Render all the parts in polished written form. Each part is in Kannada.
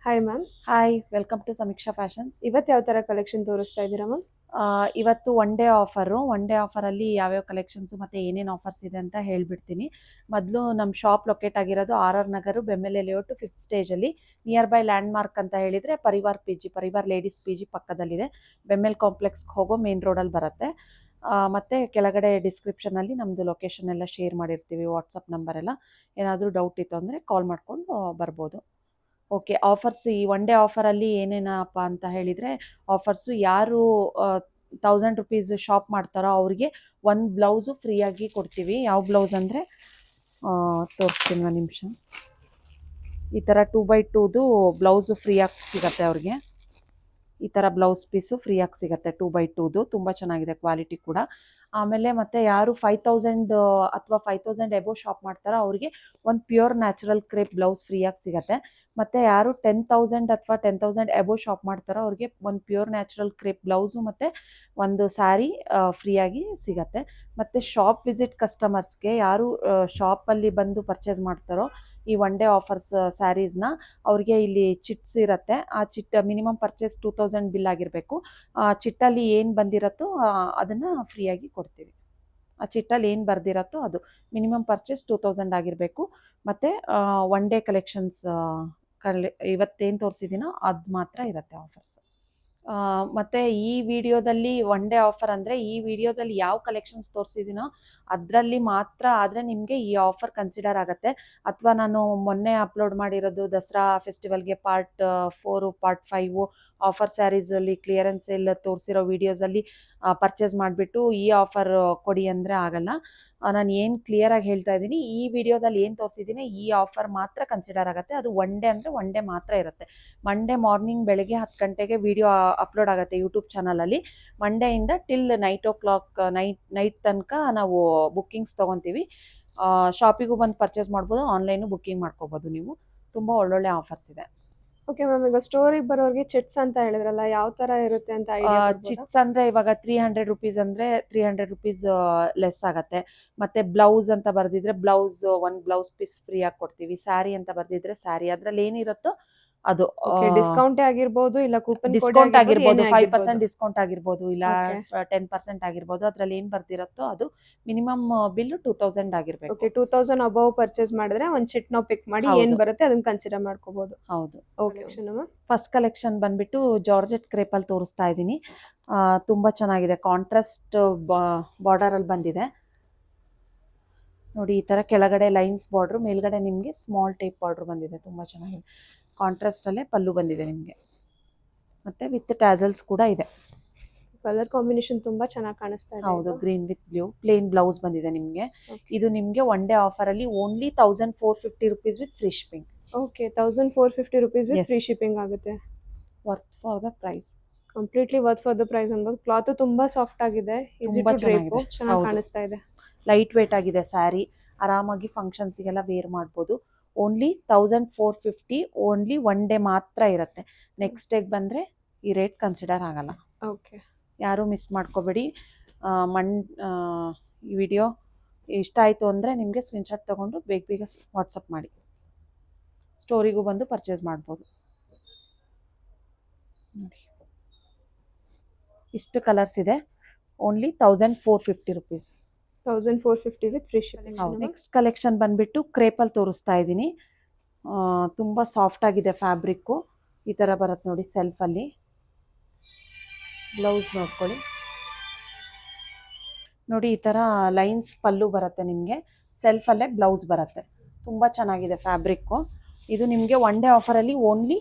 Hi ma'am. Hi, welcome to Samiksha fashions. ಇವತ್ತು ಯಾವ ಥರ ಕಲೆಕ್ಷನ್ ತೋರಿಸ್ತಾ ಇದ್ದೀರಾ ಮ್ಯಾಮ್? ಇವತ್ತು ಒನ್ ಡೇ ಆಫರಲ್ಲಿ ಯಾವ್ಯಾವ ಕಲೆಕ್ಷನ್ಸು ಮತ್ತು ಏನೇನು ಆಫರ್ಸ್ ಇದೆ ಅಂತ ಹೇಳ್ಬಿಡ್ತೀನಿ. ಮೊದಲು ನಮ್ಮ ಶಾಪ್ ಲೊಕೇಟ್ ಆಗಿರೋದು ಆರ್ ನಗರು, ಬೆಮ್ಮೆಲೆ ಲೇಔಟು, 5th ಸ್ಟೇಜಲ್ಲಿ. ನಿಯರ್ ಬೈ ಲ್ಯಾಂಡ್ ಮಾರ್ಕ್ ಅಂತ ಹೇಳಿದರೆ Parivar Parivar ladies P G ಪಕ್ಕದಲ್ಲಿದೆ. ಬೆಮ್ಮೆಲ್ ಕಾಂಪ್ಲೆಕ್ಸ್ಗೆ ಹೋಗೋ ಮೇನ್ ರೋಡಲ್ಲಿ ಬರುತ್ತೆ. ಮತ್ತು ಕೆಳಗಡೆ ಡಿಸ್ಕ್ರಿಪ್ಷನಲ್ಲಿ ನಮ್ಮದು ಲೊಕೇಶನ್ ಎಲ್ಲ ಶೇರ್ ಮಾಡಿರ್ತೀವಿ, ವಾಟ್ಸಪ್ ನಂಬರೆಲ್ಲ. ಏನಾದರೂ ಡೌಟ್ ಇತ್ತು ಅಂದರೆ ಕಾಲ್ ಮಾಡಿಕೊಂಡು ಬರ್ಬೋದು. ಓಕೆ, ಆಫರ್ಸ್ ಈ ಒನ್ ಡೇ ಆಫರಲ್ಲಿ ಏನೇನಪ್ಪ ಅಂತ ಹೇಳಿದರೆ, ಆಫರ್ಸು ಯಾರು 1000 ರುಪೀಸ್ ಶಾಪ್ ಮಾಡ್ತಾರೋ ಅವ್ರಿಗೆ ಒಂದು ಬ್ಲೌಸು ಫ್ರೀಯಾಗಿ ಕೊಡ್ತೀವಿ. ಯಾವ ಬ್ಲೌಸ್ ಅಂದರೆ ತೋರಿಸ್ತೀನಿ ಒಂದು ನಿಮಿಷ. ಈ ಥರ 2x2ದು ಬ್ಲೌಸು ಫ್ರೀಯಾಗಿ ಸಿಗುತ್ತೆ ಅವ್ರಿಗೆ. ಈ ಥರ ಬ್ಲೌಸ್ ಪೀಸು ಫ್ರೀಯಾಗಿ ಸಿಗುತ್ತೆ 2x2ದು. ತುಂಬ ಚೆನ್ನಾಗಿದೆ ಕ್ವಾಲಿಟಿ ಕೂಡ. ಆಮೇಲೆ ಮತ್ತು ಯಾರು 5000 ಅಥವಾ 5000 ಎಬೋ ಶಾಪ್ ಮಾಡ್ತಾರೋ ಅವ್ರಿಗೆ ಒಂದು ಪ್ಯೂರ್ ನ್ಯಾಚುರಲ್ ಕ್ರೇಪ್ ಬ್ಲೌಸ್ ಫ್ರೀಯಾಗಿ ಸಿಗುತ್ತೆ. ಮತ್ತು ಯಾರು 10,000 ಅಥವಾ 10,000 ಎಬೋ ಶಾಪ್ ಮಾಡ್ತಾರೋ ಅವ್ರಿಗೆ ಒಂದು ಪ್ಯೂರ್ ನ್ಯಾಚುರಲ್ ಕ್ರೇಪ್ ಬ್ಲೌಸು ಮತ್ತು ಒಂದು ಸ್ಯಾರಿ ಫ್ರೀಯಾಗಿ ಸಿಗುತ್ತೆ. ಮತ್ತು ಶಾಪ್ ವಿಸಿಟ್ ಕಸ್ಟಮರ್ಸ್ಗೆ ಯಾರು ಶಾಪಲ್ಲಿ ಬಂದು ಪರ್ಚೇಸ್ ಮಾಡ್ತಾರೋ ಈ ಒನ್ ಡೇ ಆಫರ್ಸ್ ಸ್ಯಾರೀಸ್ನ, ಅವ್ರಿಗೆ ಇಲ್ಲಿ ಚಿಟ್ಸ್ ಇರುತ್ತೆ. ಆ ಚಿಟ್ ಮಿನಿಮಮ್ ಪರ್ಚೇಸ್ 2000 ಬಿಲ್ ಆಗಿರಬೇಕು. ಚಿಟ್ಟಲ್ಲಿ ಏನು ಬಂದಿರತ್ತೋ ಅದನ್ನು ಫ್ರೀಯಾಗಿ ಕೊಡ್ತೀವಿ. ಆ ಚಿಟ್ಟಲ್ಲಿ ಏನು ಬರ್ದಿರತ್ತೋ ಅದು ಮಿನಿಮಮ್ ಪರ್ಚೇಸ್ 2000 ಆಗಿರಬೇಕು. ಮತ್ತು ಒನ್ ಡೇ ಕಲೆಕ್ಷನ್ಸ್ ಇವತ್ತೇನು ತೋರಿಸಿದ್ದೀನೋ ಅದು ಮಾತ್ರ ಇರುತ್ತೆ ಆಫರ್ಸ್. ಮತ್ತು ಈ ವಿಡಿಯೋದಲ್ಲಿ ಒನ್ ಡೇ ಆಫರ್ ಅಂದರೆ ಈ ವಿಡಿಯೋದಲ್ಲಿ ಯಾವ ಕಲೆಕ್ಷನ್ಸ್ ತೋರಿಸಿದ್ದೀನೋ ಅದರಲ್ಲಿ ಮಾತ್ರ ಆದರೆ ನಿಮಗೆ ಈ ಆಫರ್ ಕನ್ಸಿಡರ್ ಆಗುತ್ತೆ. ಅಥವಾ ನಾನು ಮೊನ್ನೆ ಅಪ್ಲೋಡ್ ಮಾಡಿರೋದು ದಸರಾ ಫೆಸ್ಟಿವಲ್ಗೆ ಪಾರ್ಟ್ 4 ಪಾರ್ಟ್ 5 ಆಫರ್ ಸ್ಯಾರೀಸಲ್ಲಿ ಕ್ಲಿಯರೆನ್ಸ್ ಸೇಲ್ ತೋರಿಸಿರೋ ವೀಡಿಯೋಸಲ್ಲಿ ಪರ್ಚೇಸ್ ಮಾಡಿಬಿಟ್ಟು ಈ ಆಫರ್ ಕೊಡಿ ಅಂದರೆ ಆಗಲ್ಲ. ನಾನು ಏನು ಕ್ಲಿಯರಾಗಿ ಹೇಳ್ತಾ ಇದ್ದೀನಿ, ಈ ವಿಡಿಯೋದಲ್ಲಿ ಏನು ತೋರಿಸಿದ್ದೀನಿ ಈ ಆಫರ್ ಮಾತ್ರ ಕನ್ಸಿಡರ್ ಆಗುತ್ತೆ. ಅದು ಒನ್ ಡೇ ಅಂದರೆ ಒನ್ ಡೇ ಮಾತ್ರ ಇರುತ್ತೆ. ಮಂಡೇ ಮಾರ್ನಿಂಗ್ ಬೆಳಗ್ಗೆ 10 ಗಂಟೆಗೆ ವಿಡಿಯೋ ಅಪ್ಲೋಡ್ ಆಗುತ್ತೆ ಯೂಟ್ಯೂಬ್ ಚಾನಲಲ್ಲಿ. ಮಂಡೆಯಿಂದ ಟಿಲ್ 9 ನೈಟ್ ತನಕ ನಾವು ಬುಕ್ಕಿಂಗ್ಸ್ ತೊಗೊತೀವಿ. ಶಾಪಿಗೂ ಬಂದು ಪರ್ಚೇಸ್ ಮಾಡ್ಬೋದು, ಆನ್ಲೈನು ಬುಕ್ಕಿಂಗ್ ಮಾಡ್ಕೋಬೋದು. ನೀವು ತುಂಬ ಒಳ್ಳೊಳ್ಳೆ ಆಫರ್ಸ್ ಇದೆ. ಓಕೆ ಮ್ಯಾಮ್, ಈಗ ಸ್ಟೋರಿಗೆ ಬರೋರಿಗೆ ಚಿಟ್ಸ್ ಅಂತ ಹೇಳಿದ್ರಲ್ಲ, ಯಾವ ಥರ ಇರುತ್ತೆ ಅಂತ ಐಡಿಯಾ ಕೊಡ್ಬೋದಾ? ಚಿಟ್ಸ್ ಅಂದರೆ ಇವಾಗ 300 ರುಪೀಸ್ ಅಂದರೆ 300 ರುಪೀಸ್ ಲೆಸ್ ಆಗುತ್ತೆ. ಮತ್ತು ಬ್ಲೌಸ್ ಅಂತ ಬರೆದಿದ್ರೆ ಬ್ಲೌಸ್ ಒಂದು ಬ್ಲೌಸ್ ಪೀಸ್ ಫ್ರೀಯಾಗಿ ಕೊಡ್ತೀವಿ. ಸ್ಯಾರಿ ಅಂತ ಬರೆದಿದ್ರೆ ಸ್ಯಾರಿ, ಅದರಲ್ಲಿ ಏನಿರುತ್ತೋ ಅದು ಡಿಸ್ಕೌಂಟೇ ಆಗಿರ್ಬೋದು, ಇಲ್ಲ ಕೂಪನ್ ಡಿಸ್ಕೌಂಟ್ ಆಗಿರ್ಬೋದು, 5% ಡಿಸ್ಕೌಂಟ್ ಆಗಿರ್ಬೋದು, ಇಲ್ಲ Okay. 10% ಆಗಿರ್ಬೋದು. ಅದರಲ್ಲಿ ಏನು ಬರ್ದಿರುತ್ತೋ ಅದು ಮಿನಿಮಮ್ ಬಿಲ್ 2000 ಆಗಿರಬೇಕು. ಓಕೆ, 2000 ಅಬೌವ್ ಪರ್ಚೇಸ್ ಮಾಡಿದ್ರೆ ಒಂದು ಚಿಟ್ ನಾವು ಪಿಕ್ ಮಾಡಿ ಹೌದು. ಏನು ಬರುತ್ತೆ ಅದನ್ನ ಕನ್ಸಿಡರ್ ಮಾಡ್ಕೋಬಹುದು. ಹೌದು. Okay ma'am. ಫಸ್ಟ್ ಕಲೆಕ್ಷನ್ ಬಂದ್ಬಿಟ್ಟು ಜಾರ್ಜೆಟ್ ಕ್ರೇಪಲ್ಲಿ ತೋರಿಸ್ತಾ ಇದ್ದೀನಿ. ತುಂಬ ಚೆನ್ನಾಗಿದೆ, ಕಾಂಟ್ರಾಸ್ಟ್ ಬಾರ್ಡರಲ್ಲಿ ಬಂದಿದೆ ನೋಡಿ. ಈ ಥರ ಕೆಳಗಡೆ ಲೈನ್ಸ್ ಬಾರ್ಡ್ರು, ಮೇಲ್ಗಡೆ ನಿಮಗೆ ಸ್ಮಾಲ್ ಟೈಪ್ ಬಾರ್ಡ್ರ್ ಬಂದಿದೆ. ತುಂಬ ಚೆನ್ನಾಗಿದೆ. ಕಾಂಟ್ರಾಸ್ಟಲ್ಲೇ ಪಲ್ಲು ಬಂದಿದೆ ನಿಮಗೆ, ಮತ್ತು ವಿತ್ ಟ್ಯಾಸಲ್ಸ್ ಕೂಡ ಇದೆ. ಕಲರ್ ಕಾಂಬಿನೇಷನ್ ತುಂಬಾ ಚೆನ್ನಾಗಿ ಕಾಣಿಸ್ತಾ ಇದೆ. ಹೌದು, green with blue. Plain blouse ಬಂದಿದೆ ನಿಮಗೆ. ಇದು ನಿಮಗೆ ಒನ್ ಡೇ ಆಫರಲ್ಲಿ only 1450 rupees with free shipping. Okay, 1450 rupees with Yes. Free shipping ಆಗುತ್ತೆ. Worth for the price. Completely worth for the price ಅನ್ಬೋದು. ಕ್ಲಾತ್ ತುಂಬಾ ಸಾಫ್ಟ್ ಆಗಿದೆ, ಈಸಿ ತುಂಬಾ ಟು ಡ್ರೇಪ್, ಚೆನ್ನಾಗಿದೆ. ಚೆನ್ನಾಗಿ ಹೌದು. ಕಾಣಿಸ್ತಾ ಇದೆ. ಲೈಟ್ ವೇಟ್ ಆಗಿದೆ ಸ್ಯಾರಿ, ಆರಾಮಾಗಿ ಫಂಕ್ಷನ್ಸಿಗೆಲ್ಲ ವೇರ್ ಮಾಡ್ಬೋದು. ಓನ್ಲಿ 1450, ಓನ್ಲಿ ಒನ್ ಡೇ ಮಾತ್ರ ಇರುತ್ತೆ. ನೆಕ್ಸ್ಟ್ ಡೇಗೆ ಬಂದರೆ ಈ ರೇಟ್ ಕನ್ಸಿಡರ್ ಆಗಲ್ಲ. ಓಕೆ, ಯಾರೂ ಮಿಸ್ ಮಾಡ್ಕೋಬೇಡಿ. ಈ ವಿಡಿಯೋ ಇಷ್ಟ ಆಯಿತು ಅಂದರೆ ನಿಮಗೆ ಸ್ಕ್ರೀನ್ಶಾಟ್ ತೊಗೊಂಡು ಬೇಗ ಬೇಗ ವಾಟ್ಸಪ್ ಮಾಡಿ, ಸ್ಟೋರಿಗೂ ಬಂದು ಪರ್ಚೇಸ್ ಮಾಡ್ಬೋದು. ನೋಡಿ, ಇಷ್ಟು ಕಲರ್ಸ್ ಇದೆ. Only 1450 rupees. 1450 with free shipping. ಹೌದು. ನೆಕ್ಸ್ಟ್ ಕಲೆಕ್ಷನ್ ಬಂದುಬಿಟ್ಟು ಕ್ರೇಪಲ್ಲಿ ತೋರಿಸ್ತಾ ಇದ್ದೀನಿ. ತುಂಬ ಸಾಫ್ಟ್ ಆಗಿದೆ ಫ್ಯಾಬ್ರಿಕ್ಕು. ಈ ಥರ ಬರುತ್ತೆ ನೋಡಿ ಸೆಲ್ಫಲ್ಲಿ. ಬ್ಲೌಸ್ ನೋಡ್ಕೊಳ್ಳಿ ನೋಡಿ, ಈ ಥರ ಲೈನ್ಸ್ ಪಲ್ಲು ಬರುತ್ತೆ ನಿಮಗೆ. ಸೆಲ್ಫಲ್ಲೇ ಬ್ಲೌಸ್ ಬರುತ್ತೆ. ತುಂಬ ಚೆನ್ನಾಗಿದೆ ಫ್ಯಾಬ್ರಿಕ್ಕು. ಇದು ನಿಮಗೆ ಒನ್ ಡೇ ಆಫರಲ್ಲಿ only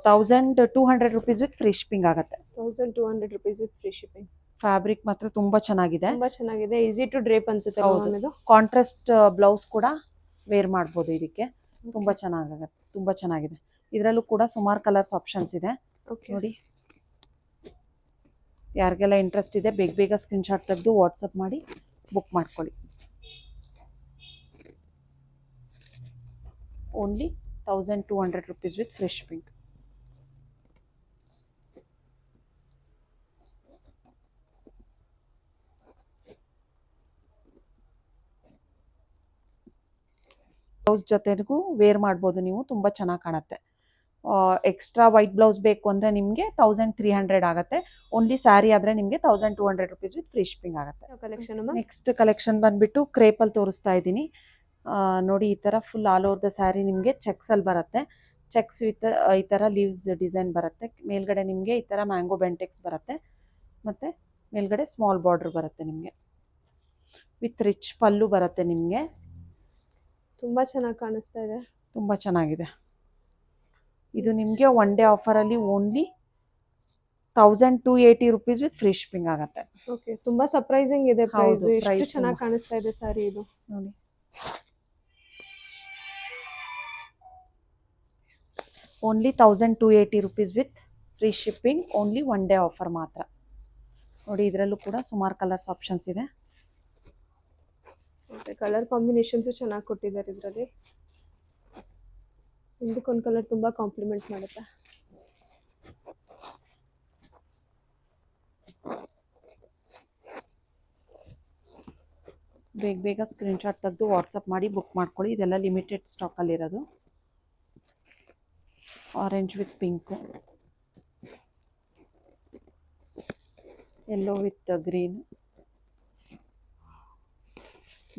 1200 rupees with free shipping ಆಗುತ್ತೆ. 1200 rupees with free shipping. Fabric ಮಾತ್ರ ತುಂಬ ಚೆನ್ನಾಗಿದೆ. ತುಂಬಾ ಚೆನ್ನಾಗಿದೆ, ಈಸಿ ಟು ಡ್ರೇಪ್ ಅನ್ಸುತ್ತೆ. ಹೌದು. ಇದು ಕಾಂಟ್ರಾಸ್ಟ್ ಬ್ಲೌಸ್ ಕೂಡ ವೇರ್ ಮಾಡ್ಬೋದು ಇದಕ್ಕೆ. ತುಂಬ ಚೆನ್ನಾಗುತ್ತೆ, ತುಂಬ ಚೆನ್ನಾಗಿದೆ. ಇದರಲ್ಲೂ ಕೂಡ ಸುಮಾರು ಕಲರ್ಸ್ ಆಪ್ಷನ್ಸ್ ಇದೆ ನೋಡಿ. ಯಾರಿಗೆಲ್ಲ ಇಂಟ್ರೆಸ್ಟ್ ಇದೆ ಬೇಗ ಬೇಗ ಸ್ಕ್ರೀನ್ಶಾಟ್ ತೆಗೆದು ವಾಟ್ಸಪ್ ಮಾಡಿ ಬುಕ್ ಮಾಡ್ಕೊಳ್ಳಿ. Only 1200 rupees with free shipping. Blouse ಜೊತೆಗೂ ವೇರ್ ಮಾಡ್ಬೋದು ನೀವು, ತುಂಬ ಚೆನ್ನಾಗಿ ಕಾಣುತ್ತೆ. ಎಕ್ಸ್ಟ್ರಾ ವೈಟ್ ಬ್ಲೌಸ್ ಬೇಕು ಅಂದರೆ ನಿಮಗೆ 1300 ಆಗುತ್ತೆ. ಓನ್ಲಿ ಸ್ಯಾರಿ ಆದರೆ ನಿಮಗೆ 1200 ರುಪೀಸ್ ವಿತ್ ಫ್ರೀ ಶಿಪ್ಪಿಂಗ್ ಆಗುತ್ತೆ. ಕಲೆಕ್ಷನ್ ನೆಕ್ಸ್ಟ್ ಕಲೆಕ್ಷನ್ ಬಂದುಬಿಟ್ಟು ಕ್ರೇಪಲ್ಲಿ ತೋರಿಸ್ತಾ ಇದ್ದೀನಿ. ನೋಡಿ ಈ ಥರ full all over the sari ನಿಮಗೆ ಚೆಕ್ಸಲ್ಲಿ ಬರುತ್ತೆ. ಚೆಕ್ಸ್ ವಿತ್ ಈ ಥರ ಲೀವ್ಸ್ ಡಿಸೈನ್ ಬರುತ್ತೆ. ಮೇಲ್ಗಡೆ ನಿಮಗೆ ಈ ಥರ ಮ್ಯಾಂಗೋ ಬೆಂಟೆಕ್ಸ್ ಬರುತ್ತೆ ಮತ್ತು ಮೇಲ್ಗಡೆ ಸ್ಮಾಲ್ ಬಾರ್ಡ್ರ್ ಬರುತ್ತೆ ನಿಮಗೆ. ವಿತ್ ರಿಚ್ ಪಲ್ಲು ಬರುತ್ತೆ ನಿಮಗೆ. ತುಂಬಾ ಚೆನ್ನಾಗಿ ಕಾಣಿಸ್ತಾ ಇದೆ. ತುಂಬ ಚೆನ್ನಾಗಿದೆ. ಇದು ನಿಮಗೆ ಒನ್ ಡೇ ಆಫರಲ್ಲಿ only 1280 rupees with free shipping ಆಗುತ್ತೆ. ಓಕೆ, ತುಂಬಾ ಸರ್ಪ್ರೈಸಿಂಗ್ ಇದೆ ಪ್ರೈಸ್. ಹೌದು, ಎಷ್ಟು price ಚೆನ್ನಾಗಿ ತುಂಬಾ. ಕಾಣಿಸ್ತಾ ಇದೆ ಸಾರಿ ಇದು. ನೋಡಿ only 1280 rupees with free shipping, only one day offer ಮಾತ್ರ. ನೋಡಿ ಇದರಲ್ಲೂ ಕೂಡ ಸುಮಾರು ಕಲರ್ಸ್ ಆಪ್ಷನ್ಸ್ ಇದೆ. ಮತ್ತೆ ಕಲರ್ ಕಾಂಬಿನೇಷನ್ಸ್ ಚೆನ್ನಾಗಿ ಕೊಟ್ಟಿದ್ದಾರೆ ಇದರಲ್ಲಿ. ಒಂದಕ್ಕೊಂದು ಕಲರ್ ತುಂಬಾ ಕಾಂಪ್ಲಿಮೆಂಟ್ ಮಾಡುತ್ತೆ. ಬೇಗ ಬೇಗ ಸ್ಕ್ರೀನ್ಶಾಟ್ ತೆಗೆದು ವಾಟ್ಸಪ್ ಮಾಡಿ ಬುಕ್ ಮಾಡ್ಕೊಳ್ಳಿ. ಇದೆಲ್ಲ ಲಿಮಿಟೆಡ್ ಸ್ಟಾಕಲ್ಲಿರೋದು. Orange with pink, yellow with green,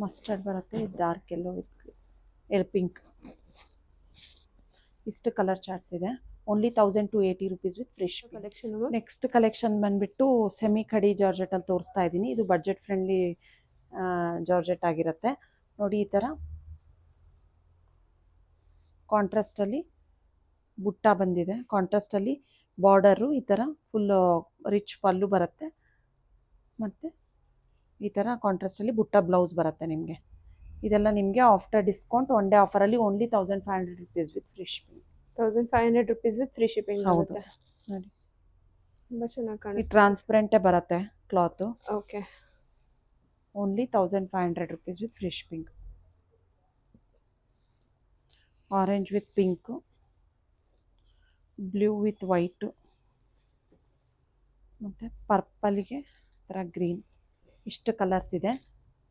mustard ಬರುತ್ತೆ, ಡಾರ್ಕ್ ಯೆಲ್ಲೋ ವಿತ್ ಪಿಂಕ್. ಇಷ್ಟು ಕಲರ್ ಚಾರ್ಟ್ಸ್ ಇದೆ. Only 1280 rupees with free shipping. Collection next collection ಬಂದುಬಿಟ್ಟು ಸೆಮಿ ಖಡಿ ಜಾರ್ಜೆಟಲ್ಲಿ ತೋರಿಸ್ತಾ ಇದ್ದೀನಿ. ಇದು ಬಡ್ಜೆಟ್ ಫ್ರೆಂಡ್ಲಿ ಜಾರ್ಜೆಟ್ ಆಗಿರುತ್ತೆ. ನೋಡಿ ಈ ಥರ ಕಾಂಟ್ರಾಸ್ಟಲ್ಲಿ ಬುಟ್ಟ ಬಂದಿದೆ. ಕಾಂಟ್ರಾಸ್ಟಲ್ಲಿ ಬಾರ್ಡರು ಈ ಥರ ಫುಲ್ ರಿಚ್ ಪಲ್ಲು ಬರುತ್ತೆ ಮತ್ತು ಈ ಥರ ಕಾಂಟ್ರಾಸ್ಟಲ್ಲಿ ಬುಟ್ಟ ಬ್ಲೌಸ್ ಬರುತ್ತೆ ನಿಮಗೆ. ಇದೆಲ್ಲ ನಿಮಗೆ ಆಫ್ಟರ್ ಡಿಸ್ಕೌಂಟ್ ಒನ್ ಡೇ ಆಫರಲ್ಲಿ only 1500 rupees with free shipping. 1500 rupees with free shipping ಹೌದು. ಆಗುತ್ತೆ. ನೋಡಿ ತುಂಬಾ ಚೆನ್ನಾಗಿ ಈ ಕಾಣಿಸ್ತಾ ಟ್ರಾನ್ಸ್ಪರೆಂಟೇ ಬರುತ್ತೆ cloth. Okay, only 1500 rupees with free shipping. Orange with pink, blue with white ಮತ್ತು ಪರ್ಪಲ್ಗೆ ಥರ ಗ್ರೀನ್, ಇಷ್ಟು ಕಲರ್ಸ್ ಇದೆ.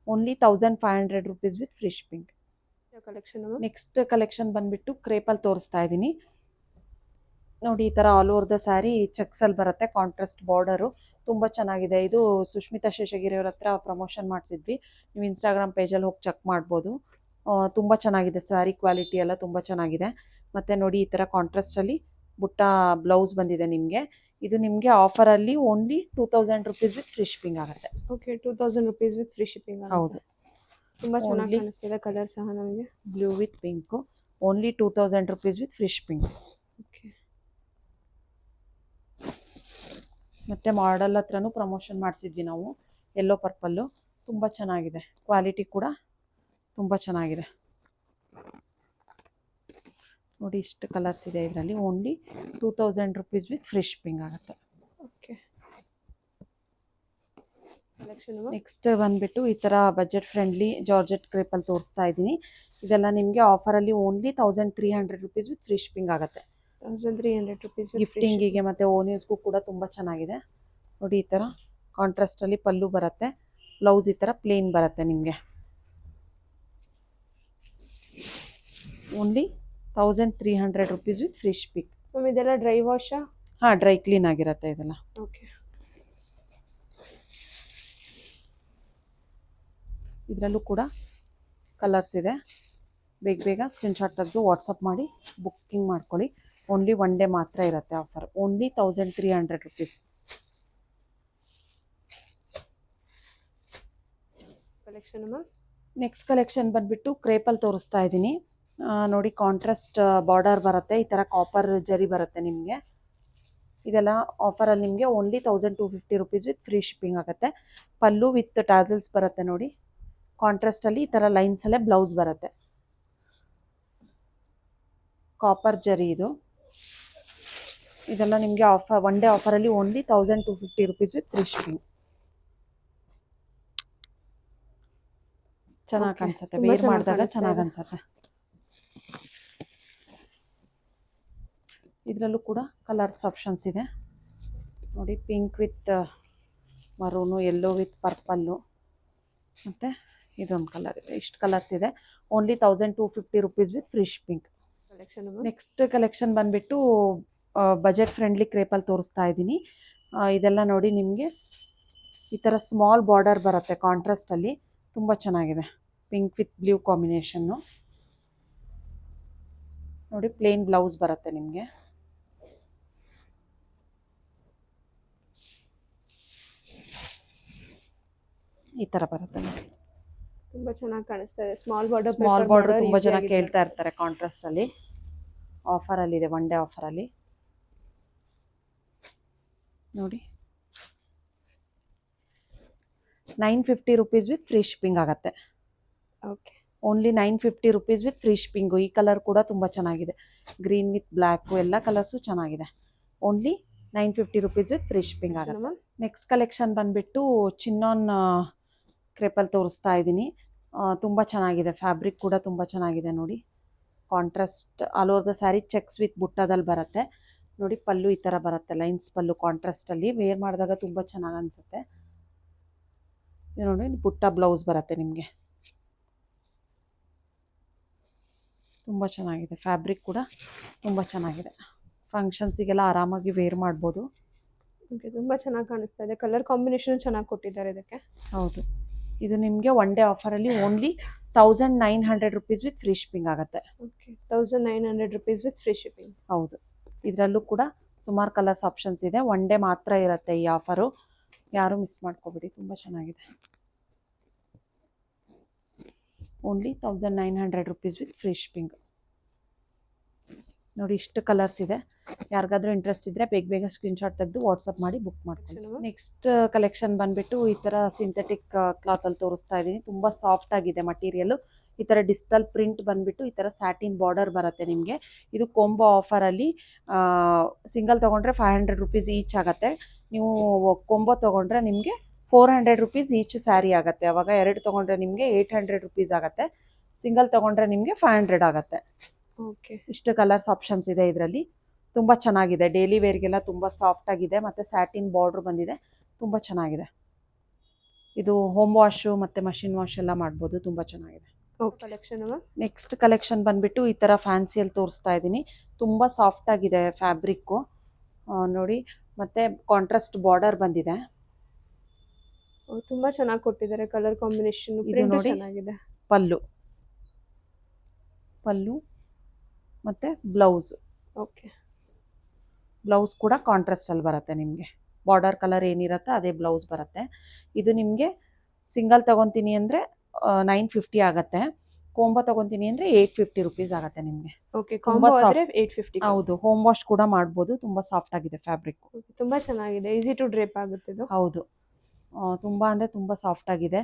Only 1500 rupees with free shipping. Collection next collection ಬಂದುಬಿಟ್ಟು ಕ್ರೇಪಲ್ಲಿ ತೋರಿಸ್ತಾ ಇದ್ದೀನಿ. ನೋಡಿ ಈ ಥರ ಆಲ್ ಓವರ್ ದ ಸ್ಯಾರಿ ಚೆಕ್ಸಲ್ಲಿ ಬರುತ್ತೆ. ಕಾಂಟ್ರಾಸ್ಟ್ ಬಾರ್ಡರು ತುಂಬ ಚೆನ್ನಾಗಿದೆ. ಇದು ಸುಷ್ಮಿತಾ ಶೇಷಗಿರಿಯವ್ರ ಹತ್ರ ಪ್ರಮೋಷನ್ ಮಾಡಿಸಿದ್ವಿ. ನೀವು ಇನ್ಸ್ಟಾಗ್ರಾಮ್ ಪೇಜಲ್ಲಿ ಹೋಗಿ ಚೆಕ್ ಮಾಡ್ಬೋದು. ತುಂಬ ಚೆನ್ನಾಗಿದೆ ಸ್ಯಾರಿ ಕ್ವಾಲಿಟಿ ಎಲ್ಲ ತುಂಬ ಚೆನ್ನಾಗಿದೆ. ಮತ್ತು ನೋಡಿ ಈ ಥರ ಕಾಂಟ್ರಾಸ್ಟಲ್ಲಿ ಬುಟ್ಟ ಬ್ಲೌಸ್ ಬಂದಿದೆ ನಿಮಗೆ. ಇದು ನಿಮಗೆ ಆಫರಲ್ಲಿ only 2000 rupees with free shipping ಆಗುತ್ತೆ. Okay, 2000 rupees with free shipping ಹೌದು. ಆಗುತ್ತೆ. ತುಂಬಾ ಚೆನ್ನಾಗಿ Only ಕಾಣಿಸ್ತಿದೆ ಕಲರ್ ಸಹ ನಮಗೆ. Blue with pink, only 2000 rupees with free shipping. Okay, ಮತ್ತು ಮಾಡಲ್ ಹತ್ರನೂ ಪ್ರಮೋಷನ್ ಮಾಡಿಸಿದ್ವಿ ನಾವು. ಯೆಲ್ಲೋ ಪರ್ಪಲ್ಲು ತುಂಬ ಚೆನ್ನಾಗಿದೆ. ಕ್ವಾಲಿಟಿ ಕೂಡ ತುಂಬ ಚೆನ್ನಾಗಿದೆ. ನೋಡಿ ಇಷ್ಟು ಕಲರ್ಸ್ ಇದೆ ಇದರಲ್ಲಿ. Only 2000 rupees with free shipping ಆಗುತ್ತೆ. ಓಕೆ, ಕಲೆಕ್ಷನ್ ನೆಕ್ಸ್ಟ್ ಬಂದುಬಿಟ್ಟು ಈ ಥರ ಬಜೆಟ್ ಫ್ರೆಂಡ್ಲಿ ಜಾರ್ಜೆಟ್ ಕ್ರೇಪಲ್ಲಿ ತೋರಿಸ್ತಾ ಇದ್ದೀನಿ. ಇದೆಲ್ಲ ನಿಮಗೆ ಆಫರಲ್ಲಿ only 1300 rupees with free shipping ಆಗುತ್ತೆ. 1300 ರುಪೀಸ್ ಗಿಫ್ಟಿಂಗಿಗೆ ಮತ್ತು ಓನ್ಯೂಸ್ಗೂ ಕೂಡ ತುಂಬ ಚೆನ್ನಾಗಿದೆ. ನೋಡಿ ಈ ಥರ ಕಾಂಟ್ರಾಸ್ಟಲ್ಲಿ ಪಲ್ಲು ಬರುತ್ತೆ, ಬ್ಲೌಸ್ ಈ ಥರ ಪ್ಲೇನ್ ಬರುತ್ತೆ ನಿಮಗೆ. Only 1300 rupees with free shipping. Ma'am ಇದೆಲ್ಲ ಡ್ರೈ ವಾಶಾ? ಹಾಂ, ಡ್ರೈ ಕ್ಲೀನ್ ಆಗಿರುತ್ತೆ ಇದೆಲ್ಲ. ಓಕೆ, ಇದರಲ್ಲೂ ಕೂಡ ಕಲರ್ಸ್ ಇದೆ. ಬೇಗ ಬೇಗ ಸ್ಕ್ರೀನ್ಶಾಟ್ ತೆಗೆದು ವಾಟ್ಸಪ್ ಮಾಡಿ ಬುಕ್ಕಿಂಗ್ ಮಾಡ್ಕೊಳ್ಳಿ. ಓನ್ಲಿ ಒನ್ ಡೇ ಮಾತ್ರ ಇರುತ್ತೆ offer. Only 1300 rupees. Collection ma'am. Next collection ಬಂದುಬಿಟ್ಟು ಕ್ರೇಪಲ್ಲಿ ತೋರಿಸ್ತಾ ಇದ್ದೀನಿ. ನೋಡಿ ಕಾಂಟ್ರಾಸ್ಟ್ ಬಾರ್ಡರ್ ಬರುತ್ತೆ, ಈ ಥರ ಕಾಪರ್ ಜರಿ ಬರುತ್ತೆ ನಿಮಗೆ. ಇದೆಲ್ಲ ಆಫರಲ್ಲಿ ನಿಮಗೆ only 1250 rupees with free shipping ಆಗುತ್ತೆ. ಪಲ್ಲು ವಿತ್ ಟ್ಯಾಸಲ್ಸ್ ಬರುತ್ತೆ ನೋಡಿ. ಕಾಂಟ್ರಾಸ್ಟಲ್ಲಿ ಈ ಥರ ಲೈನ್ಸಲ್ಲೇ ಬ್ಲೌಸ್ ಬರುತ್ತೆ. ಕಾಪರ್ ಜರಿ ಇದು. ಇದೆಲ್ಲ ನಿಮಗೆ ಆಫರ್ ಒನ್ ಡೇ ಆಫರಲ್ಲಿ only 1250 rupees with free shipping. ಚೆನ್ನಾಗಿ ಕಾಣಿಸುತ್ತೆ, ವೇರ್ ಮಾಡಿದಾಗ ಚೆನ್ನಾಗಿ ಅನ್ಸುತ್ತೆ. ಇದರಲ್ಲೂ ಕೂಡ ಕಲರ್ಸ್ ಆಪ್ಷನ್ಸ್ ಇದೆ ನೋಡಿ. Pink with ಮರೂನು, yellow with purple ಮತ್ತು ಇದೊಂದು ಕಲರ್ ಇದೆ. ಇಷ್ಟು ಕಲರ್ಸ್ ಇದೆ. Only 1250 rupees with free shipping. Collection next collection ಬಂದುಬಿಟ್ಟು ಬಜೆಟ್ ಫ್ರೆಂಡ್ಲಿ ಕ್ರೇಪಲ್ಲಿ ತೋರಿಸ್ತಾ ಇದ್ದೀನಿ. ಇದೆಲ್ಲ ನೋಡಿ ನಿಮಗೆ ಈ ಥರ ಸ್ಮಾಲ್ ಬಾರ್ಡರ್ ಬರುತ್ತೆ ಕಾಂಟ್ರಾಸ್ಟಲ್ಲಿ, ತುಂಬ ಚೆನ್ನಾಗಿದೆ. ಪಿಂಕ್ ವಿತ್ ಬ್ಲೂ ಕಾಂಬಿನೇಷನ್ನು ನೋಡಿ. ಪ್ಲೇನ್ ಬ್ಲೌಸ್ ಬರುತ್ತೆ ನಿಮಗೆ. ಈ ಥರ ಬರುತ್ತೆ ನೋಡಿ, ತುಂಬಾ ಚೆನ್ನಾಗಿ ಕಾಣಿಸ್ತಾ ಇದೆ. ಸ್ಮಾಲ್ ಬಾರ್ಡರ್ ತುಂಬ ಜನ ಕೇಳ್ತಾ ಇರ್ತಾರೆ ಕಾಂಟ್ರಾಸ್ಟಲ್ಲಿ. ಆಫರಲ್ಲಿದೆ, ಒನ್ ಡೇ ಆಫರಲ್ಲಿ ನೋಡಿ. 950 rupees ವಿತ್ ಫ್ರೀ ಶಿಪ್ಪಿಂಗ್ ಆಗುತ್ತೆ. Okay, only 950 rupees with free shipping. ಈ ಕಲರ್ ಕೂಡ ತುಂಬ ಚೆನ್ನಾಗಿದೆ, ಗ್ರೀನ್ ವಿತ್ ಬ್ಲ್ಯಾಕು ಎಲ್ಲ ಕಲರ್ಸು ಚೆನ್ನಾಗಿದೆ. Only 950 rupees with free shipping ಆಗುತ್ತೆ. ನೆಕ್ಸ್ಟ್ ಕಲೆಕ್ಷನ್ ಬಂದುಬಿಟ್ಟು ಚಿನ್ನಾನ್ ಕ್ರೇಪಲ್ಲಿ ತೋರಿಸ್ತಾ ಇದ್ದೀನಿ. ತುಂಬ ಚೆನ್ನಾಗಿದೆ, ಫ್ಯಾಬ್ರಿಕ್ ಕೂಡ ತುಂಬ ಚೆನ್ನಾಗಿದೆ ನೋಡಿ. Contrast all over the sari checks with ಬುಟ್ಟದಲ್ಲಿ ಬರುತ್ತೆ ನೋಡಿ. ಪಲ್ಲು ಈ ಥರ ಬರುತ್ತೆ, ಲೈನ್ಸ್ ಪಲ್ಲು ಕಾಂಟ್ರಾಸ್ಟಲ್ಲಿ. ವೇರ್ ಮಾಡಿದಾಗ ತುಂಬ ಚೆನ್ನಾಗಿ ಅನಿಸುತ್ತೆ. ಇದು ನೋಡಿ, ಬುಟ್ಟ ಬ್ಲೌಸ್ ಬರುತ್ತೆ ನಿಮಗೆ. ತುಂಬ ಚೆನ್ನಾಗಿದೆ, ಫ್ಯಾಬ್ರಿಕ್ ಕೂಡ ತುಂಬ ಚೆನ್ನಾಗಿದೆ. ಫಂಕ್ಷನ್ಸಿಗೆಲ್ಲ ಆರಾಮಾಗಿ ವೇರ್ ಮಾಡ್ಬೋದು. ಓಕೆ, ತುಂಬ ಚೆನ್ನಾಗಿ ಕಾಣಿಸ್ತಾ ಇದೆ. ಕಲರ್ ಕಾಂಬಿನೇಷನ್ ಚೆನ್ನಾಗಿ ಕೊಟ್ಟಿದ್ದಾರೆ ಇದಕ್ಕೆ. ಹೌದು, ಇದು ನಿಮಗೆ ಒನ್ ಡೇ ಆಫರಲ್ಲಿ only 1900 rupees with free shipping ಆಗುತ್ತೆ. Okay, 1900 rupees with free shipping. ಹೌದು, ಇದರಲ್ಲೂ ಕೂಡ ಸುಮಾರು ಕಲರ್ಸ್ ಆಪ್ಷನ್ಸ್ ಇದೆ. ಒನ್ ಡೇ ಮಾತ್ರ ಇರುತ್ತೆ ಈ ಆಫರು, ಯಾರೂ ಮಿಸ್ ಮಾಡ್ಕೋಬೇಡಿ. ತುಂಬ ಚೆನ್ನಾಗಿದೆ. Only 1900 rupees with free shipping ನೋಡಿ. ಇಷ್ಟು ಕಲರ್ಸ್ ಇದೆ. ಯಾರಿಗಾದ್ರೂ ಇಂಟ್ರೆಸ್ಟ್ ಇದ್ದರೆ ಬೇಗ ಸ್ಕ್ರೀನ್ಶಾಟ್ ತೆಗೆದು ವಾಟ್ಸಪ್ ಮಾಡಿ ಬುಕ್ ಮಾಡ್ಕೊಳ್ಳಿ. ನೆಕ್ಸ್ಟ್ ಕಲೆಕ್ಷನ್ ಬಂದುಬಿಟ್ಟು ಈ ಥರ ಸಿಂಥೆಟಿಕ್ ಕ್ಲಾತಲ್ಲಿ ತೋರಿಸ್ತಾ ಇದ್ದೀನಿ. ತುಂಬ ಸಾಫ್ಟ್ ಆಗಿದೆ ಮಟೀರಿಯಲು. ಈ ಥರ ಡಿಜಿಟಲ್ ಪ್ರಿಂಟ್ ಬಂದುಬಿಟ್ಟು ಈ ಥರ ಸ್ಯಾಟಿನ್ ಬಾರ್ಡರ್ ಬರುತ್ತೆ ನಿಮಗೆ. ಇದು ಕೊಂಬೋ ಆಫರಲ್ಲಿ ಸಿಂಗಲ್ ತೊಗೊಂಡ್ರೆ 500 rupees ಈಚ್ ಆಗುತ್ತೆ. ನೀವು ಕೊಂಬೋ ತೊಗೊಂಡ್ರೆ ನಿಮಗೆ 400 rupees ಈಚ್ ಸ್ಯಾರಿ ಆಗುತ್ತೆ. ಅವಾಗ ಎರಡು ತೊಗೊಂಡ್ರೆ ನಿಮಗೆ 800 rupees ಆಗುತ್ತೆ. ಸಿಂಗಲ್ ತೊಗೊಂಡ್ರೆ ನಿಮಗೆ 500 ಆಗುತ್ತೆ. ಓಕೆ, ಇಷ್ಟು ಕಲರ್ಸ್ ಆಪ್ಷನ್ಸ್ ಇದೆ ಇದರಲ್ಲಿ. ತುಂಬ ಚೆನ್ನಾಗಿದೆ, ಡೈಲಿ ವೇರ್ಗೆಲ್ಲ ತುಂಬ ಸಾಫ್ಟ್ ಆಗಿದೆ ಮತ್ತು ಸ್ಯಾಟಿನ್ ಬಾರ್ಡ್ರ್ ಬಂದಿದೆ. ತುಂಬ ಚೆನ್ನಾಗಿದೆ. ಇದು ಹೋಮ್ ವಾಶು ಮತ್ತು ಮಷಿನ್ ವಾಶ್ ಎಲ್ಲ ಮಾಡ್ಬೋದು. ತುಂಬ ಚೆನ್ನಾಗಿದೆ. ಕಲೆಕ್ಷನ್ ನೆಕ್ಸ್ಟ್ ಕಲೆಕ್ಷನ್ ಬಂದುಬಿಟ್ಟು ಈ ಥರ ಫ್ಯಾನ್ಸಿಯಲ್ಲಿ ತೋರಿಸ್ತಾ ಇದ್ದೀನಿ. ತುಂಬ ಸಾಫ್ಟ್ ಆಗಿದೆ ಫ್ಯಾಬ್ರಿಕ್ಕು ನೋಡಿ. ಮತ್ತು ಕಾಂಟ್ರಾಸ್ಟ್ ಬಾರ್ಡರ್ ಬಂದಿದೆ. ತುಂಬಾ ಚೆನ್ನಾಗಿ ಕೊಟ್ಟಿದ್ದಾರೆ ಕಲರ್ ಕಾಂಬಿನೇಷನ್. ಇದು ನೋಡಿ, ಚೆನ್ನಾಗಿದೆ. ಪಲ್ಲು ಮತ್ತು ಬ್ಲೌಸು. ಓಕೆ, ಬ್ಲೌಸ್ ಕೂಡ ಕಾಂಟ್ರಾಸ್ಟಲ್ಲಿ ಬರುತ್ತೆ ನಿಮಗೆ. ಬಾರ್ಡರ್ ಕಲರ್ ಏನಿರುತ್ತೆ ಅದೇ ಬ್ಲೌಸ್ ಬರುತ್ತೆ. ಇದು ನಿಮಗೆ ಸಿಂಗಲ್ ತೊಗೊತೀನಿ ಅಂದರೆ 950 ಆಗುತ್ತೆ. ಕೊಂಬೋ ತೊಗೊತೀನಿ ಅಂದರೆ 850 rupees ಆಗುತ್ತೆ ನಿಮಗೆ. ಓಕೆ, ಕಾಂಬೋ ಆದರೆ 850. ಹೌದು, ಹೋಮ್ ವಾಶ್ ಕೂಡ ಮಾಡ್ಬೋದು. ತುಂಬ ಸಾಫ್ಟ್ ಆಗಿದೆ ಫ್ಯಾಬ್ರಿಕ್. ತುಂಬ ಚೆನ್ನಾಗಿದೆ, ಈಸಿ ಟು ಡ್ರೇಪ್ ಆಗುತ್ತೆ ಇದು. ಹೌದು, ತುಂಬ ಅಂದರೆ ತುಂಬ ಸಾಫ್ಟ್ ಆಗಿದೆ.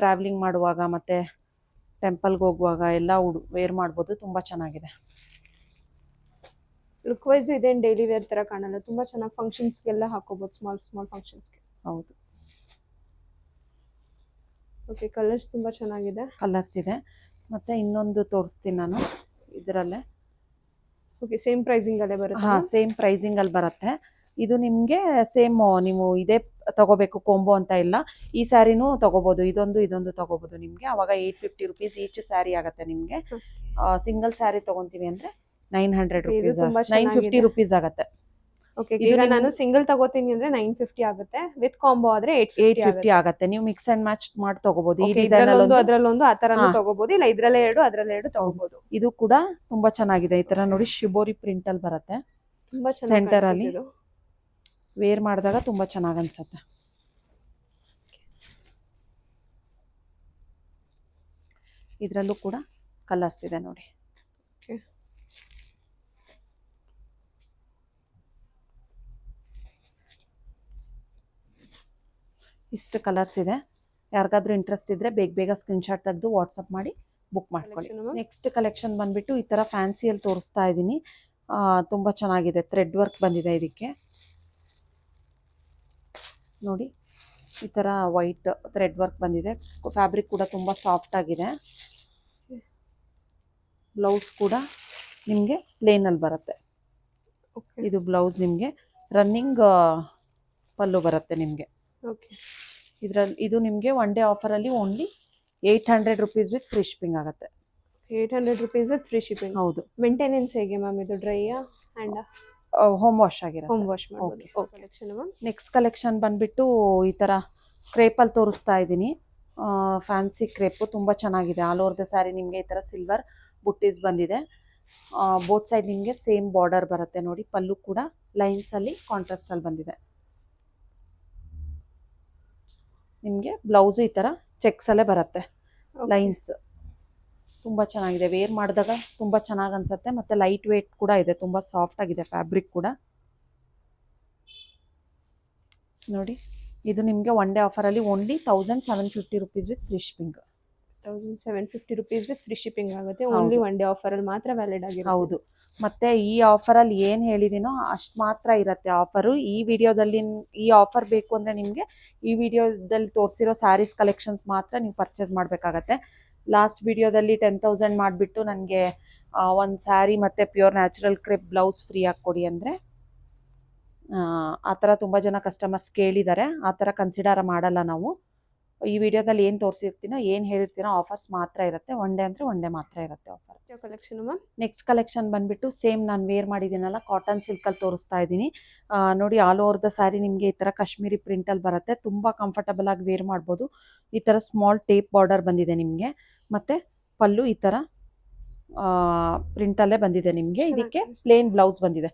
ಟ್ರಾವೆಲಿಂಗ್ ಮಾಡುವಾಗ ಮತ್ತು ಟೆಂಪಲ್ಗೆ ಹೋಗುವಾಗ ಎಲ್ಲ ವೇರ್ ಮಾಡ್ಬೋದು. ತುಂಬ ಚೆನ್ನಾಗಿದೆ. ಲುಕ್ ವೈಸ್ ಇದೇನು ಡೈಲಿ ವೇರ್ ಥರ ಕಾಣಲ್ಲ. ತುಂಬ ಚೆನ್ನಾಗಿ ಫಂಕ್ಷನ್ಸ್ಗೆಲ್ಲ ಹಾಕೋಬೋದು, ಸ್ಮಾಲ್ ಫಂಕ್ಷನ್ಸ್ಗೆ. ಹೌದು. ಓಕೆ, ಕಲರ್ಸ್ ತುಂಬ ಚೆನ್ನಾಗಿದೆ. ಕಲರ್ಸ್ ಇದೆ. ಮತ್ತು ಇನ್ನೊಂದು ತೋರಿಸ್ತೀನಿ ನಾನು ಇದರಲ್ಲೇ. ಓಕೆ, ಸೇಮ್ ಪ್ರೈಸಿಂಗಲ್ಲೇ ಬರುತ್ತೆ. ಹಾಂ, ಸೇಮ್ ಪ್ರೈಸಿಂಗಲ್ಲಿ ಬರುತ್ತೆ. ಇದು ನಿಮಗೆ ಸೇಮ್, ನೀವು ಇದೇ ತೊಗೋಬೇಕು ಕೊಂಬೋ ಅಂತ ಇಲ್ಲ. ಈ ಸ್ಯಾರಿನೂ ತೊಗೋಬೋದು, ಇದೊಂದು ತೊಗೋಬೋದು ನಿಮಗೆ. ಆವಾಗ 850 rupees ಈಚ್ ಸ್ಯಾರಿ ಆಗುತ್ತೆ ನಿಮಗೆ. ಸಿಂಗಲ್ ಸ್ಯಾರಿ ತೊಗೊತೀವಿ ಅಂದರೆ 900 rupees, 950 rupees ಆಗುತ್ತೆ. ಓಕೆ, ಈಗ ನಾನು ಸಿಂಗಲ್ ತಗೋತೀನಿ ಅಂದರೆ 950 ಆಗುತ್ತೆ. ವಿತ್ ಕಾಂಬೋ ಆದರೆ 850 ಆಗುತ್ತೆ. ನೀವು ಮಿಕ್ಸ್ ಆ್ಯಂಡ್ ಮ್ಯಾಚ್ ಮಾಡಿ ತೊಗೋಬೋದು. ಈ ಡಿಸೈನಲ್ಲೊಂದು ಅದರಲ್ಲೊಂದು ಆ ಥರನೂ ತೊಗೋಬೋದು, ಇಲ್ಲ ಇದರಲ್ಲೇ ಎರಡು ಅದರಲ್ಲೇ ಎರಡು ತೊಗೋಬೋದು. ಇದು ಕೂಡ ತುಂಬ ಚೆನ್ನಾಗಿದೆ. ಈ ಥರ ನೋಡಿ, ಶಿಬೋರಿ ಪ್ರಿಂಟಲ್ಲಿ ಬರುತ್ತೆ. ತುಂಬ ಚೆನ್ನಾಗಿ ಸೆಂಟರಲ್ಲಿ ವೇರ್ ಮಾಡಿದಾಗ ತುಂಬ ಚೆನ್ನಾಗಿ ಅನ್ಸುತ್ತೆ. ಇದರಲ್ಲೂ ಕೂಡ ಕಲರ್ಸ್ ಇದೆ ನೋಡಿ. ಇಷ್ಟು ಕಲರ್ಸ್ ಇದೆ. ಯಾರಿಗಾದ್ರೂ ಇಂಟ್ರೆಸ್ಟ್ ಇದ್ದರೆ ಬೇಗ ಸ್ಕ್ರೀನ್ಶಾಟ್ ತೆಗೆದು ವಾಟ್ಸಪ್ ಮಾಡಿ ಬುಕ್ ಮಾಡ್ಕೊಳ್ಳಿ. ನೆಕ್ಸ್ಟ್ ಕಲೆಕ್ಷನ್ ಬಂದುಬಿಟ್ಟು ಈ ಥರ ಫ್ಯಾನ್ಸಿಯಲ್ಲಿ ತೋರಿಸ್ತಾ ಇದ್ದೀನಿ. ತುಂಬ ಚೆನ್ನಾಗಿದೆ, ಥ್ರೆಡ್ ವರ್ಕ್ ಬಂದಿದೆ ಇದಕ್ಕೆ ನೋಡಿ. ಈ ಥರ ವೈಟ್ ಥ್ರೆಡ್ ವರ್ಕ್ ಬಂದಿದೆ. ಫ್ಯಾಬ್ರಿಕ್ ಕೂಡ ತುಂಬ ಸಾಫ್ಟ್ ಆಗಿದೆ. ಬ್ಲೌಸ್ ಕೂಡ ನಿಮಗೆ ಪ್ಲೇನಲ್ಲಿ ಬರುತ್ತೆ. ಇದು ಬ್ಲೌಸ್ ನಿಮಗೆ ರನ್ನಿಂಗ್ ಪಲ್ಲು ಬರುತ್ತೆ ನಿಮಗೆ. ಓಕೆ, ಇದು ನಿಮಗೆ ಒನ್ ಡೇ ಆಫರಲ್ಲಿ only 800 rupees with free shipping ಆಗುತ್ತೆ. 800 rupees with free shipping. ಹೌದು, ಮೇಂಟೆನೆನ್ಸ್ ಹೇಗೆ ಮ್ಯಾಮ್ ಇದು ಡ್ರೈಯಾ ಆ್ಯಂಡ್ ಹೋಮ್ ವಾಶ್ ಹೋಮ್ ಆಗಿರುತ್ತೆ. ವಾಶ್ ಮಾಡ್ಬೋದು? Okay. Okay collection ma'am. Next collection ಬಂದ್ಬಿಟ್ಟು ಈ ಥರ ಕ್ರೇಪಲ್ಲಿ ತೋರಿಸ್ತಾ ಇದ್ದೀನಿ. ಫ್ಯಾನ್ಸಿ ಕ್ರೇಪು ತುಂಬ ಚೆನ್ನಾಗಿದೆ. ಆಲ್ ಓವರ್ ದ ಸ್ಯಾರಿ ನಿಮಗೆ ಈ ಥರ ಸಿಲ್ವರ್ ಬುಟ್ಟೀಸ್ ಬಂದಿದೆ. ಬೋತ್ ಸೈಡ್ ನಿಮಗೆ ಸೇಮ್ ಬಾರ್ಡರ್ ಬರುತ್ತೆ ನೋಡಿ. ಪಲ್ಲು ಕೂಡ ಲೈನ್ಸಲ್ಲಿ ಕಾಂಟ್ರಾಸ್ಟಲ್ಲಿ ಬಂದಿದೆ. ನಿಮಗೆ ಬ್ಲೌಸು ಈ ಥರ ಚೆಕ್ಸಲ್ಲೇ ಬರುತ್ತೆ, ಲೈನ್ಸ್. ತುಂಬ ಚೆನ್ನಾಗಿದೆ. ವೇರ್ ಮಾಡಿದಾಗ ತುಂಬ ಚೆನ್ನಾಗಿ ಅನಿಸುತ್ತೆ. ಮತ್ತು ಲೈಟ್ ವೇಟ್ ಕೂಡ ಇದೆ, ತುಂಬ ಸಾಫ್ಟ್ ಆಗಿದೆ ಫ್ಯಾಬ್ರಿಕ್ ಕೂಡ ನೋಡಿ. ಇದು ನಿಮಗೆ ಒನ್ ಡೇ ಆಫರಲ್ಲಿ only 1750 rupees with free shipping. 1750 rupees with free shipping ಆಗುತ್ತೆ. ಓನ್ಲಿ ಒನ್ ಡೇ ಆಫರಲ್ಲಿ ಮಾತ್ರ ವ್ಯಾಲಿಡ್ ಆಗಿರುತ್ತೆ. ಹೌದು. ಮತ್ತು ಈ ಆಫರಲ್ಲಿ ಏನು ಹೇಳಿದ್ದೀನೋ ಅಷ್ಟು ಮಾತ್ರ ಇರುತ್ತೆ ಆಫರು. ಈ ವಿಡಿಯೋದಲ್ಲಿ ಈ ಆಫರ್ ಬೇಕು ಅಂದರೆ ನಿಮಗೆ ಈ ವಿಡಿಯೋದಲ್ಲಿ ತೋರಿಸಿರೋ ಸ್ಯಾರೀಸ್ ಕಲೆಕ್ಷನ್ಸ್ ಮಾತ್ರ ನೀವು ಪರ್ಚೇಸ್ ಮಾಡಬೇಕಾಗತ್ತೆ. ಲಾಸ್ಟ್ ವಿಡಿಯೋದಲ್ಲಿ 10,000 ಮಾಡಿಬಿಟ್ಟು ನನಗೆ ಒಂದು ಸ್ಯಾರಿ ಮತ್ತು pure natural crepe blouse free ಕೊಡಿ ಅಂದರೆ ಆ ಥರ ತುಂಬ ಜನ ಕಸ್ಟಮರ್ಸ್ ಕೇಳಿದ್ದಾರೆ. ಆ ಥರ ಕನ್ಸಿಡರ್ ಮಾಡಲ್ಲ ನಾವು. ಈ ವಿಡಿಯೋದಲ್ಲಿ ಏನು ತೋರಿಸಿರ್ತೀನೋ ಏನು ಹೇಳಿರ್ತೀನೋ ಆಫರ್ಸ್ ಮಾತ್ರ ಇರುತ್ತೆ. ಒನ್ ಡೇ ಅಂದರೆ ಒನ್ ಡೇ ಮಾತ್ರ ಇರುತ್ತೆ offer. Collection ma'am. Next collection ಬಂದುಬಿಟ್ಟು ಸೇಮ್ ನಾನು ವೇರ್ ಮಾಡಿದ್ದೀನಲ್ಲ, ಕಾಟನ್ ಸಿಲ್ಕಲ್ಲಿ ತೋರಿಸ್ತಾ ಇದ್ದೀನಿ. ನೋಡಿ, ಆಲ್ ಓವರ್ ದ ಸ್ಯಾರಿ ನಿಮಗೆ ಈ ಥರ ಕಾಶ್ಮೀರಿ ಪ್ರಿಂಟಲ್ಲಿ ಬರುತ್ತೆ. ತುಂಬ ಕಂಫರ್ಟಬಲ್ ಆಗಿ ವೇರ್ ಮಾಡ್ಬೋದು. ಈ ಥರ ಸ್ಮಾಲ್ ಟೇಪ್ ಬಾರ್ಡರ್ ಬಂದಿದೆ ನಿಮಗೆ. ಮತ್ತು ಪಲ್ಲು ಈ ಥರ ಪ್ರಿಂಟಲ್ಲೇ ಬಂದಿದೆ ನಿಮಗೆ. ಇದಕ್ಕೆ ಪ್ಲೇನ್ ಬ್ಲೌಸ್ ಬಂದಿದೆ.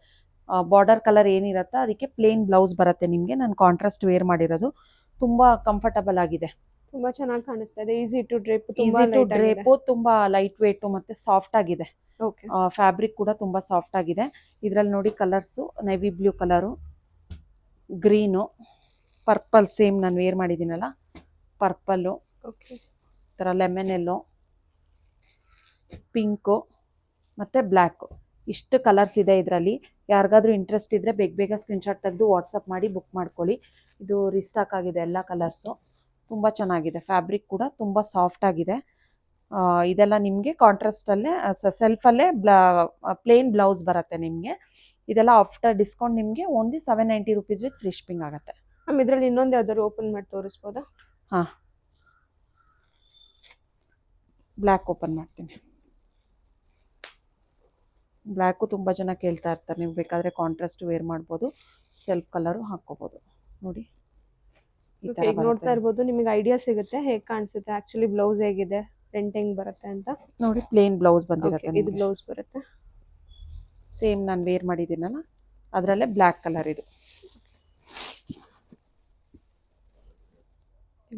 ಬಾರ್ಡರ್ ಕಲರ್ ಏನಿರುತ್ತೆ ಅದಕ್ಕೆ ಪ್ಲೇನ್ ಬ್ಲೌಸ್ ಬರುತ್ತೆ ನಿಮಗೆ. ನಾನು ಕಾಂಟ್ರಾಸ್ಟ್ ವೇರ್ ಮಾಡಿರೋದು. ತುಂಬ ಕಂಫರ್ಟಬಲ್ ಆಗಿದೆ, ತುಂಬಾ ಚೆನ್ನಾಗಿ ಕಾಣಿಸ್ತಾ ಇದೆ. ಈಸಿ ಟು ಡ್ರೇಪ್, ತುಂಬ ಲೈಟ್ ವೇಟು ಮತ್ತು ಸಾಫ್ಟ್ ಆಗಿದೆ. ಓಕೆ. ಫ್ಯಾಬ್ರಿಕ್ ಕೂಡ ತುಂಬ ಸಾಫ್ಟ್ ಆಗಿದೆ. ಇದರಲ್ಲಿ ನೋಡಿ colours navy blue colour, green, purple same ನಾನು ವೇರ್ ಮಾಡಿದ್ದೀನಲ್ಲ ಪರ್ಪಲ್ಲು, ಓಕೆ, ಈ ಥರ ಲೆಮನ್ ಎಲ್ಲೋ, ಪಿಂಕು ಮತ್ತು ಬ್ಲ್ಯಾಕು, ಇಷ್ಟು ಕಲರ್ಸ್ ಇದೆ ಇದರಲ್ಲಿ. ಯಾರಿಗಾದ್ರೂ ಇಂಟ್ರೆಸ್ಟ್ ಇದ್ದರೆ ಬೇಗ ಸ್ಕ್ರೀನ್ಶಾಟ್ ತೆಗೆದು ವಾಟ್ಸಪ್ ಮಾಡಿ ಬುಕ್ ಮಾಡ್ಕೊಳ್ಳಿ. ಇದು ರೀಸ್ಟಾಕ್ ಆಗಿದೆ ಎಲ್ಲ ಕಲರ್ಸು. ತುಂಬ ಚೆನ್ನಾಗಿದೆ. ಫ್ಯಾಬ್ರಿಕ್ ಕೂಡ ತುಂಬ ಸಾಫ್ಟ್ ಆಗಿದೆ. ಇದೆಲ್ಲ ನಿಮಗೆ ಕಾಂಟ್ರಾಸ್ಟಲ್ಲೇ ಸೆಲ್ಫಲ್ಲೇ ಪ್ಲೇನ್ ಬ್ಲೌಸ್ ಬರುತ್ತೆ ನಿಮಗೆ. ಇದೆಲ್ಲ ಆಫ್ಟರ್ ಡಿಸ್ಕೌಂಟ್ ನಿಮಗೆ only 790 rupees with free shipping ಆಗುತ್ತೆ. ಮ್ಯಾಮ್ ಇದರಲ್ಲಿ ಇನ್ನೊಂದು ಯಾವ್ದಾದ್ರು ಓಪನ್ ಮಾಡಿ ತೋರಿಸ್ಬೋದಾ? ಹಾಂ, ಬ್ಲ್ಯಾಕ್ ಓಪನ್ ಮಾಡ್ತೀನಿ. ಬ್ಲ್ಯಾಕು ತುಂಬ ಜನ ಕೇಳ್ತಾ ಇರ್ತಾರೆ. ನೀವು ಬೇಕಾದರೆ ಕಾಂಟ್ರಾಸ್ಟ್ ವೇರ್ ಮಾಡ್ಬೋದು, ಸೆಲ್ಫ್ ಕಲರು ಹಾಕ್ಕೋಬೋದು. ನೋಡಿ ಈ ಥರ ನೋಡ್ತಾ ಇರ್ಬೋದು, ನಿಮಗೆ ಐಡಿಯಾ ಸಿಗುತ್ತೆ ಹೇಗೆ ಕಾಣಿಸುತ್ತೆ ಆಕ್ಚುಲಿ ಬ್ಲೌಸ್ ಹೇಗಿದೆ, ಪ್ರಿಂಟ್ ಹೆಂಗ್ ಬರುತ್ತೆ ಅಂತ. ನೋಡಿ, ಪ್ಲೇನ್ ಬ್ಲೌಸ್ ಬಂದಿರುತ್ತೆ. ಇದು ಬ್ಲೌಸ್ ಬರುತ್ತೆ. ಸೇಮ್ ನಾನು ವೇರ್ ಮಾಡಿದ್ದೀನಲ್ಲ ಅದರಲ್ಲೇ ಬ್ಲ್ಯಾಕ್ ಕಲರ್. ಇದು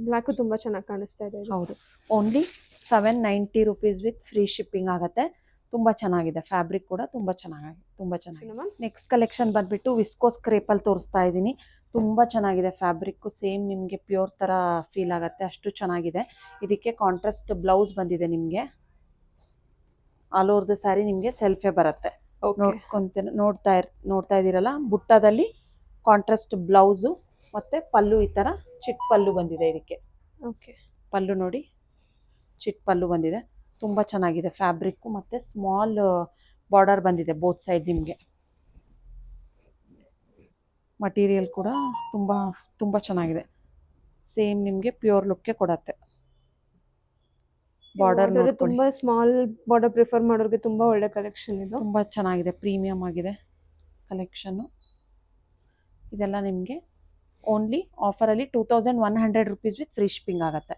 ಬ್ಲ್ಯಾಕು ತುಂಬ ಚೆನ್ನಾಗಿ ಕಾಣಿಸ್ತಾ ಇದೆ. ಹೌದು, only 790 rupees with free shipping ಆಗುತ್ತೆ. ತುಂಬ ಚೆನ್ನಾಗಿದೆ. ಫ್ಯಾಬ್ರಿಕ್ ಕೂಡ ತುಂಬ ಚೆನ್ನಾಗಿದೆ. ನೆಕ್ಸ್ಟ್ ಕಲೆಕ್ಷನ್ ಬಂದುಬಿಟ್ಟು ವಿಸ್ಕೋಸ್ ಕ್ರೇಪಲ್ಲಿ ತೋರಿಸ್ತಾ ಇದ್ದೀನಿ. ತುಂಬ ಚೆನ್ನಾಗಿದೆ ಫ್ಯಾಬ್ರಿಕ್ಕು. ಸೇಮ್ ನಿಮಗೆ ಪ್ಯೂರ್ ಥರ ಫೀಲ್ ಆಗುತ್ತೆ, ಅಷ್ಟು ಚೆನ್ನಾಗಿದೆ. ಇದಕ್ಕೆ ಕಾಂಟ್ರಾಸ್ಟ್ ಬ್ಲೌಸ್ ಬಂದಿದೆ ನಿಮಗೆ. ಆಲ್ ಓವರ್ ದ ಸ್ಯಾರಿ ನಿಮಗೆ ಸೆಲ್ಫೇ ಬರುತ್ತೆ. ನೋಡ್ತಾ ಇದ್ದೀರಲ್ಲ, ಬುಟ್ಟದಲ್ಲಿ ಕಾಂಟ್ರಾಸ್ಟ್ ಬ್ಲೌಸು ಮತ್ತು ಪಲ್ಲು ಈ ಥರ ಚಿಟ್ ಪಲ್ಲು ಬಂದಿದೆ ಇದಕ್ಕೆ. ಓಕೆ, ಪಲ್ಲು ನೋಡಿ, ಚಿಟ್ ಪಲ್ಲು ಬಂದಿದೆ. ತುಂಬ ಚೆನ್ನಾಗಿದೆ ಫ್ಯಾಬ್ರಿಕ್ಕು. ಮತ್ತು ಸ್ಮಾಲ್ ಬಾರ್ಡರ್ ಬಂದಿದೆ ಬೋತ್ ಸೈಡ್ ನಿಮಗೆ. ಮಟೀರಿಯಲ್ ಕೂಡ ತುಂಬ ಚೆನ್ನಾಗಿದೆ. ಸೇಮ್ ನಿಮಗೆ ಪ್ಯೂರ್ ಲುಕ್ಕೆ ಕೊಡುತ್ತೆ. ಬಾರ್ಡರ್ ತುಂಬ ಸ್ಮಾಲ್ ಬಾರ್ಡರ್ ಪ್ರಿಫರ್ ಮಾಡೋರಿಗೆ ತುಂಬ ಒಳ್ಳೆ ಕಲೆಕ್ಷನ್ ಇದು. ತುಂಬ ಚೆನ್ನಾಗಿದೆ, ಪ್ರೀಮಿಯಮ್ ಆಗಿದೆ ಕಲೆಕ್ಷನ್ನು. ಇದೆಲ್ಲ ನಿಮಗೆ ಓನ್ಲಿ ಆಫರಲ್ಲಿ 2100 rupees ವಿತ್ ಫ್ರೀ ಶಿಪ್ಪಿಂಗ್ ಆಗುತ್ತೆ.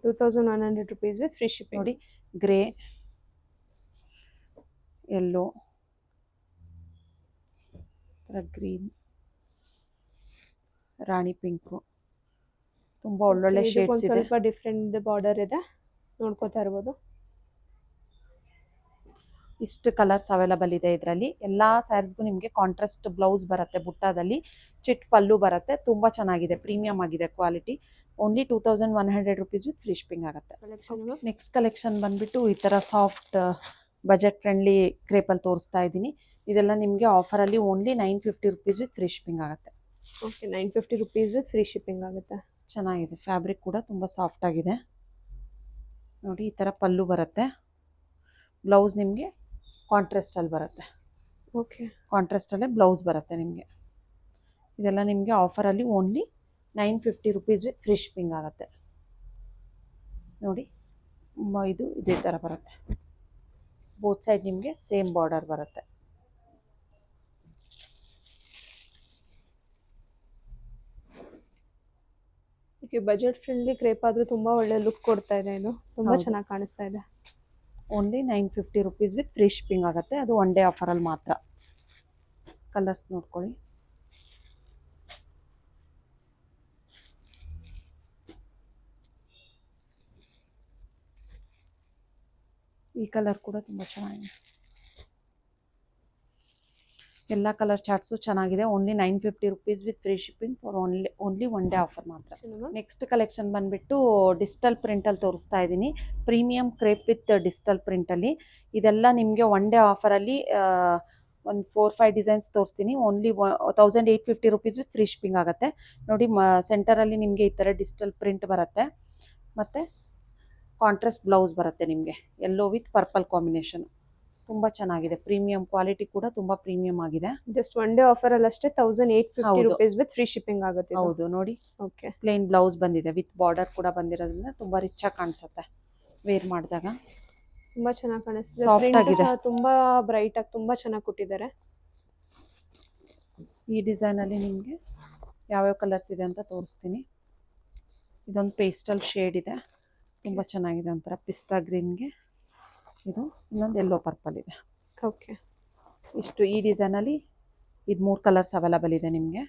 2100 rupees ವಿತ್ ಫ್ರೀ ಶಿಪ್ಪಿಂಗ್. ನೋಡಿ, ಗ್ರೇ, ಯೆಲ್ಲೋ, ಗ್ರೀನ್, ರಾಣಿ ಪಿಂಕು, ತುಂಬ ಒಳ್ಳೊಳ್ಳೆ ಶೇಡ್ಸ್ ಇದೆ. ಸ್ವಲ್ಪ ಡಿಫ್ರೆಂಟ್ ಬಾರ್ಡರ್ ಇದೆ, ನೋಡ್ಕೋತಾ ಇರ್ಬೋದು. ಇಷ್ಟು ಕಲರ್ಸ್ ಅವೈಲಬಲ್ ಇದೆ ಇದರಲ್ಲಿ. ಎಲ್ಲ ಸ್ಯಾರೀಸ್ಗೂ ನಿಮಗೆ ಕಾಂಟ್ರಾಸ್ಟ್ ಬ್ಲೌಸ್ ಬರುತ್ತೆ, ಬುಟ್ಟಾದಲ್ಲಿ ಚಿಟ್ ಪಲ್ಲು ಬರುತ್ತೆ. ತುಂಬ ಚೆನ್ನಾಗಿದೆ, ಪ್ರೀಮಿಯಮ್ ಆಗಿದೆ quality. Only 2100 rupees with free shipping ಆಗುತ್ತೆ. ನೆಕ್ಸ್ಟ್ ಕಲೆಕ್ಷನ್ ಬಂದುಬಿಟ್ಟು ಈ ಥರ ಸಾಫ್ಟ್ ಬಜೆಟ್ ಫ್ರೆಂಡ್ಲಿ ಕ್ರೇಪಲ್ಲಿ ತೋರಿಸ್ತಾ ಇದ್ದೀನಿ. ಇದೆಲ್ಲ ನಿಮಗೆ ಆಫರಲ್ಲಿ only 950 rupees with free shipping ಆಗುತ್ತೆ. Okay, 950 rupees with free shipping ಆಗುತ್ತೆ. ಚೆನ್ನಾಗಿದೆ. ಫ್ಯಾಬ್ರಿಕ್ ಕೂಡ ತುಂಬ ಸಾಫ್ಟ್ ಆಗಿದೆ. ನೋಡಿ, ಈ ಥರ ಪಲ್ಲು ಬರುತ್ತೆ. ಬ್ಲೌಸ್ ನಿಮಗೆ ಕಾಂಟ್ರಾಸ್ಟಲ್ಲಿ ಬರುತ್ತೆ. ಓಕೆ, ಕಾಂಟ್ರಾಸ್ಟಲ್ಲೇ ಬ್ಲೌಸ್ ಬರುತ್ತೆ ನಿಮಗೆ. ಇದೆಲ್ಲ ನಿಮಗೆ ಆಫರಲ್ಲಿ only 950 rupees with free shipping ಆಗುತ್ತೆ. ನೋಡಿ, ಇದು ಇದೇ ಥರ ಬರುತ್ತೆ. ಬೋತ್ ಸೈಡ್ ನಿಮಗೆ ಸೇಮ್ ಬಾರ್ಡರ್ ಬರುತ್ತೆ. ಓಕೆ, ಬಜೆಟ್ ಫ್ರೆಂಡ್ಲಿ ಕ್ರೇಪ್ ಆದ್ರೂ ತುಂಬಾ ಒಳ್ಳೆ ಲುಕ್ ಕೊಡ್ತಾ ಇದೆ. ಇದು ತುಂಬಾ ಹೌದು. ಚೆನ್ನಾಗಿ ಕಾಣಿಸ್ತಾ ಇದೆ. Only 950 rupees with free shipping ಆಗುತ್ತೆ. ಅದು ಒನ್ ಡೇ ಆಫರಲ್ಲಿ ಮಾತ್ರ. ಕಲರ್ಸ್ ನೋಡ್ಕೊಳ್ಳಿ. ಈ ಕಲರ್ ಕೂಡ ತುಂಬ ಚೆನ್ನಾಗಿದೆ. ಎಲ್ಲ ಕಲರ್ ಚಾರ್ಟ್ಸು ಚೆನ್ನಾಗಿದೆ. Only 950 rupees with free shipping for only one day offer ಮಾತ್ರ. ನೆಕ್ಸ್ಟ್ ಕಲೆಕ್ಷನ್ ಬಂದುಬಿಟ್ಟು ಡಿಜಿಟಲ್ ಪ್ರಿಂಟಲ್ಲಿ ತೋರಿಸ್ತಾ ಇದ್ದೀನಿ. ಪ್ರೀಮಿಯಂ ಕ್ರೇಪ್ ವಿತ್ ಡಿಜಿಟಲ್ ಪ್ರಿಂಟಲ್ಲಿ. ಇದೆಲ್ಲ ನಿಮಗೆ ಒನ್ ಡೇ ಆಫರಲ್ಲಿ ಒಂದು 4-5 ಡಿಸೈನ್ಸ್ ತೋರಿಸ್ತೀನಿ. Only 1850 rupees with free shipping ಆಗುತ್ತೆ. ನೋಡಿ, ಸೆಂಟರಲ್ಲಿ ನಿಮಗೆ ಈ ಥರ ಡಿಜಿಟಲ್ ಪ್ರಿಂಟ್ ಬರುತ್ತೆ. ಮತ್ತು ಕಾಂಟ್ರಾಸ್ಟ್ ಬ್ಲೌಸ್ ಬರುತ್ತೆ ನಿಮಗೆ, ಯೆಲ್ಲೋ ವಿತ್ ಪರ್ಪಲ್ ಕಾಂಬಿನೇಷನ್. ತುಂಬ ಚೆನ್ನಾಗಿದೆ. ಪ್ರೀಮಿಯಂ ಕ್ವಾಲಿಟಿ ಕೂಡ ತುಂಬ ಪ್ರೀಮಿಯಂ ಆಗಿದೆ. ಜಸ್ಟ್ ಒನ್ ಡೇ ಆಫರ್ ಅಲ್ಲಿ ಅಷ್ಟೇ 1850 ಹೌದು. ರುಪೀಸ್ ವಿತ್ ಫ್ರೀ ಶಿಪ್ಪಿಂಗ್ ಆಗುತ್ತೆ ಇದು. ಹೌದು, ನೋಡಿ ಓಕೆ, ಪ್ಲೇನ್ ಬ್ಲೌಸ್ ಬಂದಿದೆ ವಿತ್ ಬಾರ್ಡರ್ ಕೂಡ ಬಂದಿರೋದ್ರಿಂದ ತುಂಬ ರಿಚ್ ಆಗಿ ಕಾಣಿಸುತ್ತೆ ವೇರ್ ಮಾಡಿದಾಗ. ತುಂಬಾ ಚೆನ್ನಾಗಿ ಕಾಣಿಸ್ತಿದೆ. Soft ಪ್ರಿಂಟ್ ಆಗಿದೆ. ಸಹ ತುಂಬಾ ಬ್ರೈಟ್ ಆಗಿ ತುಂಬಾ ಚೆನ್ನಾಗಿ ಕೊಟ್ಟಿದ್ದಾರೆ. ಈ ಡಿಸೈನಲ್ಲಿ ನಿಮಗೆ ಯಾವ್ಯಾವ ಕಲರ್ಸ್ ಇದೆ ಅಂತ ತೋರಿಸ್ತೀನಿ. ಇದೊಂದು ಪೇಸ್ಟಲ್ ಶೇಡ್ ಇದೆ, ತುಂಬ ಚೆನ್ನಾಗಿದೆ. ಒಂಥರ ಪಿಸ್ತಾ ಗ್ರೀನ್ಗೆ ಇದು, ಇನ್ನೊಂದು ಯೆಲ್ಲೋ ಪರ್ಪಲ್ ಇದೆ. ಓಕೆ, ಇಷ್ಟು ಈ ಡಿಸೈನಲ್ಲಿ ಇದು 3 ಕಲರ್ಸ್ ಅವೈಲಬಲ್ ಇದೆ ನಿಮಗೆ.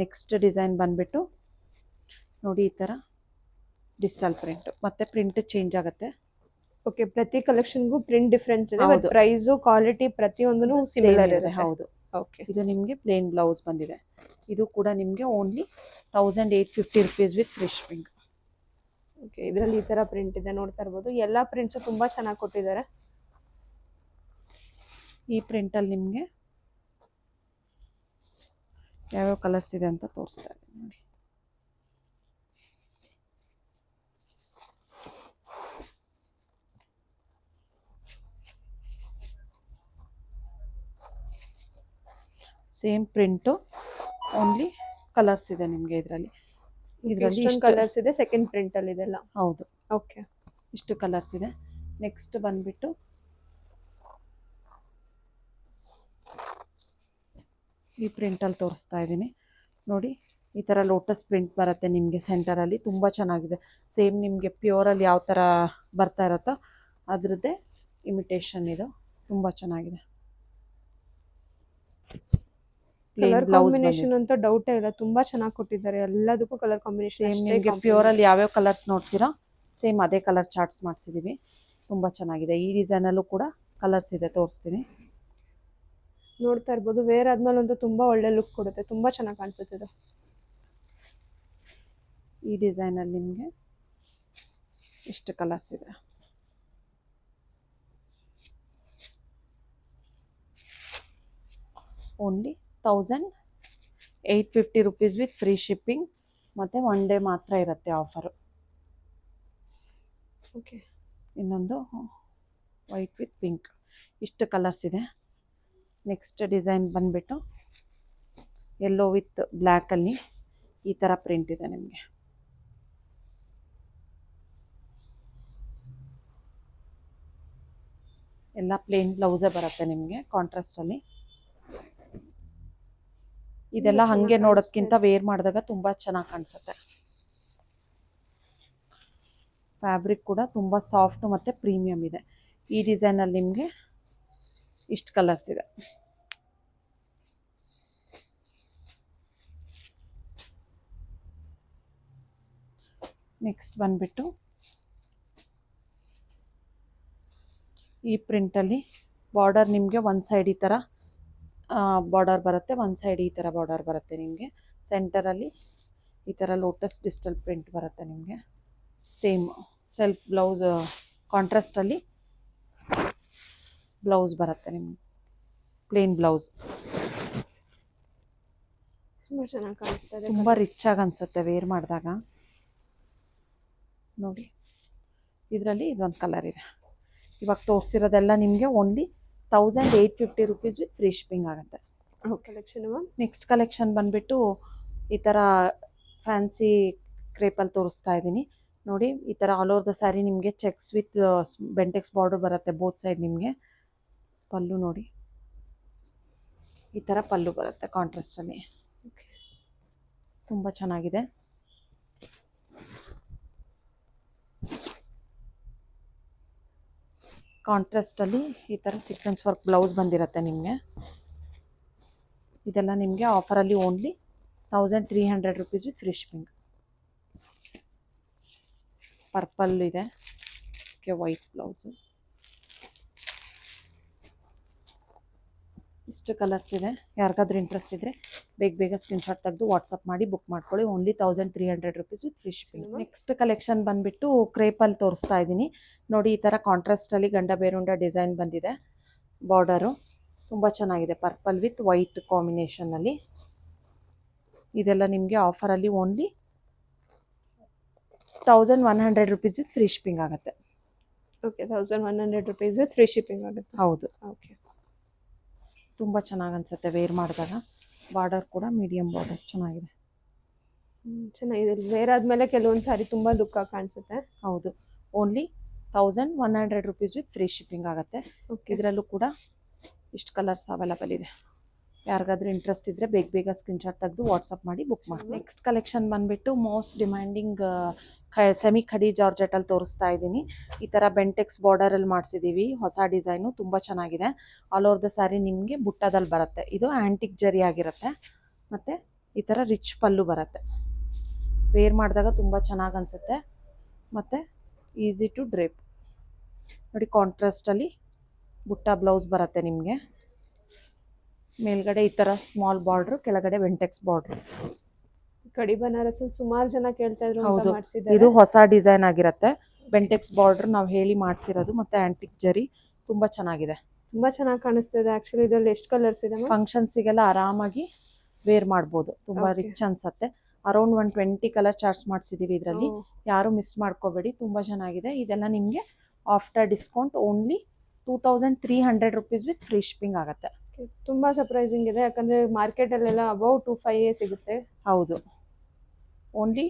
ನೆಕ್ಸ್ಟ್ ಡಿಸೈನ್ ಬಂದುಬಿಟ್ಟು ನೋಡಿ, ಈ ಥರ ಡಿಜಿಟಲ್ ಪ್ರಿಂಟ್. ಮತ್ತು ಪ್ರಿಂಟ್ ಚೇಂಜ್ ಆಗುತ್ತೆ. ಓಕೆ, ಪ್ರತಿ ಕಲೆಕ್ಷನ್ಗೂ ಪ್ರಿಂಟ್ ಡಿಫ್ರೆಂಟ್ ಇದೆ. ಹೌದು. ಪ್ರೈಸು ಕ್ವಾಲಿಟಿ ಪ್ರತಿಯೊಂದೂ ಸಿಮಿಲರ್ ಇದೆ. ಹೌದು. ಓಕೆ, ಇದು ನಿಮಗೆ ಪ್ಲೇನ್ ಬ್ಲೌಸ್ ಬಂದಿದೆ. ಇದು ಕೂಡ ನಿಮಗೆ only 1850 rupees with free shipping. Okay, ಇದರಲ್ಲಿ ಈ ತರ ಪ್ರಿಂಟ್ ಇದೆ, ನೋಡ್ತಾ ಇರ್ಬೋದು. ಎಲ್ಲ ಪ್ರಿಂಟ್ಸು ತುಂಬಾ ಚೆನ್ನಾಗಿ ಕೊಟ್ಟಿದ್ದಾರೆ. ಈ ಪ್ರಿಂಟಲ್ಲಿ ನಿಮಗೆ ಯಾವ್ಯಾವ ಕಲರ್ಸ್ ಇದೆ ಅಂತ ತೋರಿಸ್ತಾ ಇದ್ದೀನಿ ನೋಡಿ. ಸೇಮ್ ಪ್ರಿಂಟು, ಓನ್ಲಿ ಕಲರ್ಸ್ ಇದೆ ನಿಮಗೆ ಇದರಲ್ಲಿ. ಇಷ್ಟೊಂದು ಕಲರ್ಸ್ ಇದೆ ಸೆಕೆಂಡ್ ಪ್ರಿಂಟ್ ಅಲ್ಲಿ ಇದೆಲ್ಲ. ಹೌದು, ಓಕೆ, ಇಷ್ಟು ಕಲರ್ಸ್ ಇದೆ. ನೆಕ್ಸ್ಟ್ ಬಂದ್ಬಿಟ್ಟು ಈ ಪ್ರಿಂಟಲ್ಲಿ ತೋರಿಸ್ತಾ ಇದ್ದೀನಿ ನೋಡಿ. ಈ ಥರ ಲೋಟಸ್ ಪ್ರಿಂಟ್ ಬರುತ್ತೆ ನಿಮಗೆ ಸೆಂಟರಲ್ಲಿ. ತುಂಬ ಚೆನ್ನಾಗಿದೆ. ಸೇಮ್ ನಿಮಗೆ ಪ್ಯೂರಲ್ಲಿ ಯಾವ ಥರ ಬರ್ತಾ ಇರುತ್ತೋ ಅದರದ್ದೇ ಇಮಿಟೇಷನ್ ಇದು. ತುಂಬ ಚೆನ್ನಾಗಿದೆ. ಕಲರ್ ಕಾಂಬಿನೇಷನ್ ಅಂತ ಡೌಟೇ ಇಲ್ಲ, ತುಂಬಾ ಚೆನ್ನಾಗಿ ಕೊಟ್ಟಿದ್ದಾರೆ. ಎಲ್ಲದಕ್ಕೂ ಕಲರ್ ಕಾಂಬಿನೇಷನ್ ಸೇಮ್ ನಿಮಗೆ ಪ್ಯೂರಲ್ಲಿ ಯಾವ್ಯಾವ ಕಲರ್ಸ್ ನೋಡ್ತೀರಾ ಸೇಮ್ ಅದೇ ಕಲರ್ ಚಾರ್ಟ್ಸ್ ಮಾಡಿಸಿದ್ದೀವಿ. ತುಂಬ ಚೆನ್ನಾಗಿದೆ. ಈ ಡಿಸೈನಲ್ಲೂ ಕೂಡ ಕಲರ್ಸ್ ಇದೆ, ತೋರಿಸ್ತೀನಿ. ನೋಡ್ತಾ ಇರ್ಬೋದು. ವೇರ್ ಆದ್ಮೇಲೆ ಅಂತೂ ತುಂಬಾ ಒಳ್ಳೆ ಲುಕ್ ಕೊಡುತ್ತೆ, ತುಂಬಾ ಚೆನ್ನಾಗಿ ಕಾಣಿಸುತ್ತೆ ಇದು. ಈ ಡಿಸೈನಲ್ಲಿ ನಿಮಗೆ ಇಷ್ಟು ಕಲರ್ಸ್ ಇದೆ. Only 1850 rupees with free shipping. ಮತ್ತು ಒನ್ ಡೇ ಮಾತ್ರ ಇರುತ್ತೆ ಆಫರು. ಓಕೆ, ಇನ್ನೊಂದು ವೈಟ್ ವಿತ್ ಪಿಂಕ್. ಇಷ್ಟು ಕಲರ್ಸ್ ಇದೆ. ನೆಕ್ಸ್ಟ್ ಡಿಸೈನ್ ಬಂದುಬಿಟ್ಟು ಯೆಲ್ಲೋ ವಿತ್ ಬ್ಲ್ಯಾಕಲ್ಲಿ ಈ ಥರ ಪ್ರಿಂಟ್ ಇದೆ ನಿಮಗೆ. ಎಲ್ಲ ಪ್ಲೇನ್ ಬ್ಲೌಸೇ ಬರುತ್ತೆ ನಿಮಗೆ ಕಾಂಟ್ರಾಸ್ಟಲ್ಲಿ. ಇದೆಲ್ಲ ಹಾಗೆ ನೋಡೋದಕ್ಕಿಂತ ವೇರ್ ಮಾಡಿದಾಗ ತುಂಬ ಚೆನ್ನಾಗಿ ಕಾಣಿಸುತ್ತೆ. ಫ್ಯಾಬ್ರಿಕ್ ಕೂಡ ತುಂಬ ಸಾಫ್ಟ್ ಮತ್ತು ಪ್ರೀಮಿಯಮ್ ಇದೆ. ಈ ಡಿಸೈನಲ್ಲಿ ನಿಮಗೆ ಇಷ್ಟು ಕಲರ್ಸ್ ಇದೆ. ನೆಕ್ಸ್ಟ್ ಬಂದುಬಿಟ್ಟು ಈ ಪ್ರಿಂಟಲ್ಲಿ ಬಾರ್ಡರ್ ನಿಮಗೆ ಒಂದು ಸೈಡ್ ಈ ಥರ ಬಾರ್ಡರ್ ಬರುತ್ತೆ, ಒಂದು ಸೈಡ್ ಈ ಥರ ಬಾರ್ಡರ್ ಬರುತ್ತೆ ನಿಮಗೆ. ಸೆಂಟರಲ್ಲಿ ಈ ಥರ ಲೋಟಸ್ ಡಿಜಿಟಲ್ ಪ್ರಿಂಟ್ ಬರುತ್ತೆ ನಿಮಗೆ. ಸೇಮ್ ಸೆಲ್ಫ್ ಬ್ಲೌಸ್ ಕಾಂಟ್ರಾಸ್ಟಲ್ಲಿ ಬ್ಲೌಸ್ ಬರುತ್ತೆ ನಿಮಗೆ, ಪ್ಲೇನ್ ಬ್ಲೌಸ್. ತುಂಬಾ ಚೆನ್ನಾಗಿ ಕಾಣಿಸ್ತಾ ಇದೆ. ತುಂಬ ರಿಚ್ ಆಗಿ ಅನಿಸುತ್ತೆ ವೇರ್ ಮಾಡಿದಾಗ. ನೋಡಿ, ಇದರಲ್ಲಿ ಇದೊಂದು ಕಲರ್ ಇದೆ. ಇವಾಗ ತೋರಿಸಿರೋದೆಲ್ಲ ನಿಮಗೆ only 1850 rupees with free shipping ಆಗುತ್ತೆ. ಕಲೆಕ್ಷನ್ ನೆಕ್ಸ್ಟ್ ಕಲೆಕ್ಷನ್ ಬಂದುಬಿಟ್ಟು ಈ ಥರ ಫ್ಯಾನ್ಸಿ ಕ್ರೇಪಲ್ಲಿ ತೋರಿಸ್ತಾ ಇದ್ದೀನಿ. ನೋಡಿ ಈ ಥರ ಆಲ್ ಓವರ್ ದ ಸ್ಯಾರಿ ನಿಮಗೆ ಚೆಕ್ಸ್ ವಿತ್ ಬೆಂಟೆಕ್ಸ್ ಬಾರ್ಡರ್ ಬರುತ್ತೆ ಬೋತ್ ಸೈಡ್ ನಿಮಗೆ. ಪಲ್ಲು ನೋಡಿ ಈ ಥರ ಪಲ್ಲು ಬರುತ್ತೆ ಕಾಂಟ್ರಾಸ್ಟಲ್ಲಿ, ತುಂಬ ಚೆನ್ನಾಗಿದೆ. ಕಾಂಟ್ರಾಸ್ಟಲ್ಲಿ ಈ ಥರ ಸೀಕ್ವೆನ್ಸ್ ವರ್ಕ್ ಬ್ಲೌಸ್ ಬಂದಿರುತ್ತೆ ನಿಮಗೆ. ಇದೆಲ್ಲ ನಿಮಗೆ ಆಫರಲ್ಲಿ only 1300 rupees with free shipping. Purple ಇದೆ, ವೈಟ್ ಬ್ಲೌಸು. ಇಷ್ಟು ಕಲರ್ಸ್ ಇದೆ. ಯಾರಿಗಾದ್ರೂ ಇಂಟ್ರೆಸ್ಟ್ ಇದ್ದರೆ ಬೇಗ ಸ್ಕ್ರೀನ್ಶಾಟ್ ತೆಗೆದು ವಾಟ್ಸಪ್ ಮಾಡಿ ಬುಕ್ ಮಾಡ್ಕೊಳ್ಳಿ. Only 1300 rupees with free shipping. Next collection ಬಂದುಬಿಟ್ಟು ಕ್ರೇಪಲ್ಲಿ ತೋರಿಸ್ತಾ ಇದ್ದೀನಿ ನೋಡಿ. ಈ ಥರ ಕಾಂಟ್ರಾಸ್ಟಲ್ಲಿ ಗಂಡ ಬೇರುಂಡ ಡಿಸೈನ್ ಬಂದಿದೆ. ಬಾರ್ಡರು ತುಂಬ ಚೆನ್ನಾಗಿದೆ, ಪರ್ಪಲ್ ವಿತ್ ವೈಟ್ ಕಾಂಬಿನೇಷನಲ್ಲಿ. ಇದೆಲ್ಲ ನಿಮಗೆ ಆಫರಲ್ಲಿ only 1100 rupees with free shipping ಆಗುತ್ತೆ. Okay, 1100 rupees with free shipping ಆಗುತ್ತೆ. ಹೌದು, ಓಕೆ. ತುಂಬ ಚೆನ್ನಾಗಿ ಅನಿಸುತ್ತೆ ವೇರ್ ಮಾಡಿದಾಗ. ಬಾರ್ಡರ್ ಕೂಡ ಮೀಡಿಯಮ್ ಬಾರ್ಡರ್ ಚೆನ್ನಾಗಿದೆ. ಚೆನ್ನಾಗಿದೆ. ವೇರ್ ಆದಮೇಲೆ ಕೆಲವೊಂದು ಸಾರಿ ತುಂಬ ಲುಕ್ ಆಗಿ ಕಾಣಿಸುತ್ತೆ. ಹೌದು, only 1100 rupees with free shipping ಆಗುತ್ತೆ. ಇದರಲ್ಲೂ ಕೂಡ ಇಷ್ಟು ಕಲರ್ಸ್ ಅವೈಲಬಲ್ ಇದೆ. ಯಾರಿಗಾದ್ರೂ ಇಂಟ್ರೆಸ್ಟ್ ಇದ್ದರೆ ಬೇಗ ಸ್ಕ್ರೀನ್ಶಾಟ್ ತೆಗೆದು ವಾಟ್ಸಪ್ ಮಾಡಿ ಬುಕ್ ಮಾಡಿ. ನೆಕ್ಸ್ಟ್ ಕಲೆಕ್ಷನ್ ಬಂದುಬಿಟ್ಟು ಮೋಸ್ಟ್ ಡಿಮ್ಯಾಂಡಿಂಗ್ ಸೆಮಿ ಖಡಿ ಜಾರ್ಜೆಟಲ್ಲಿ ತೋರಿಸ್ತಾ ಇದ್ದೀನಿ. ಈ ಥರ ಬೆಂಟೆಕ್ಸ್ ಬಾರ್ಡರಲ್ಲಿ ಮಾಡಿಸಿದ್ದೀವಿ, ಹೊಸ ಡಿಸೈನು, ತುಂಬ ಚೆನ್ನಾಗಿದೆ. ಆಲ್ ಓವರ್ ದ ಸ್ಯಾರಿ ನಿಮಗೆ ಬುಟ್ಟದಲ್ಲಿ ಬರುತ್ತೆ. ಇದು ಆ್ಯಂಟಿಕ್ ಜರಿ ಆಗಿರುತ್ತೆ ಮತ್ತು ಈ ಥರ ರಿಚ್ ಪಲ್ಲು ಬರುತ್ತೆ. ವೇರ್ ಮಾಡಿದಾಗ ತುಂಬ ಚೆನ್ನಾಗಿ ಅನಿಸುತ್ತೆ ಮತ್ತು ಈಸಿ ಟು ಡ್ರೇಪ್. ನೋಡಿ ಕಾಂಟ್ರಾಸ್ಟಲ್ಲಿ ಬುಟ್ಟ ಬ್ಲೌಸ್ ಬರುತ್ತೆ ನಿಮಗೆ. ಮೇಲ್ಗಡೆ ಈ ಥರ ಸ್ಮಾಲ್ ಬಾರ್ಡ್ರು, ಕೆಳಗಡೆ ಬೆಂಟೆಕ್ಸ್ ಬಾರ್ಡ್ರು. ಕಡಿ ಬನಾರಸಲ್ಲಿ ಸುಮಾರು ಜನ ಕೇಳ್ತಾ ಇದ್ರು. ಹೌದು, ಮಾಡಿಸಿದ್ದಾರೆ. ಇದು ಹೊಸ ಡಿಸೈನ್ ಆಗಿರುತ್ತೆ. ಬೆಂಟೆಕ್ಸ್ ಬಾರ್ಡ್ರ್ ನಾವು ಹೇಳಿ ಮಾಡಿಸಿರೋದು ಮತ್ತು ಆ್ಯಂಟಿಕ್ ಜರಿ ತುಂಬ ಚೆನ್ನಾಗಿದೆ. ತುಂಬ ಚೆನ್ನಾಗಿ ಕಾಣಿಸ್ತಿದೆ. ಆ್ಯಕ್ಚುಲಿ ಇದರಲ್ಲಿ ಎಷ್ಟು ಕಲರ್ಸ್ ಇದೆ? ಫಂಕ್ಷನ್ಸಿಗೆಲ್ಲ ಆರಾಮಾಗಿ ವೇರ್ ಮಾಡ್ಬೋದು, ತುಂಬ ರಿಚ್ ಅನ್ಸುತ್ತೆ. ಅರೌಂಡ್ 120 ಕಲರ್ ಚಾರ್ಟ್ಸ್ ಮಾಡಿಸಿದ್ದೀವಿ ಇದರಲ್ಲಿ. ಯಾರು ಮಿಸ್ ಮಾಡ್ಕೋಬೇಡಿ, ತುಂಬ ಚೆನ್ನಾಗಿದೆ. ಇದೆಲ್ಲ ನಿಮಗೆ after discount only 2300 rupees with free shipping ಆಗುತ್ತೆ. ತುಂಬ ಸರ್ಪ್ರೈಸಿಂಗ್ ಇದೆ, ಯಾಕಂದರೆ ಮಾರ್ಕೆಟಲ್ಲೆಲ್ಲ ಅಬೌವ್ 2500 ಸಿಗುತ್ತೆ. ಹೌದು, only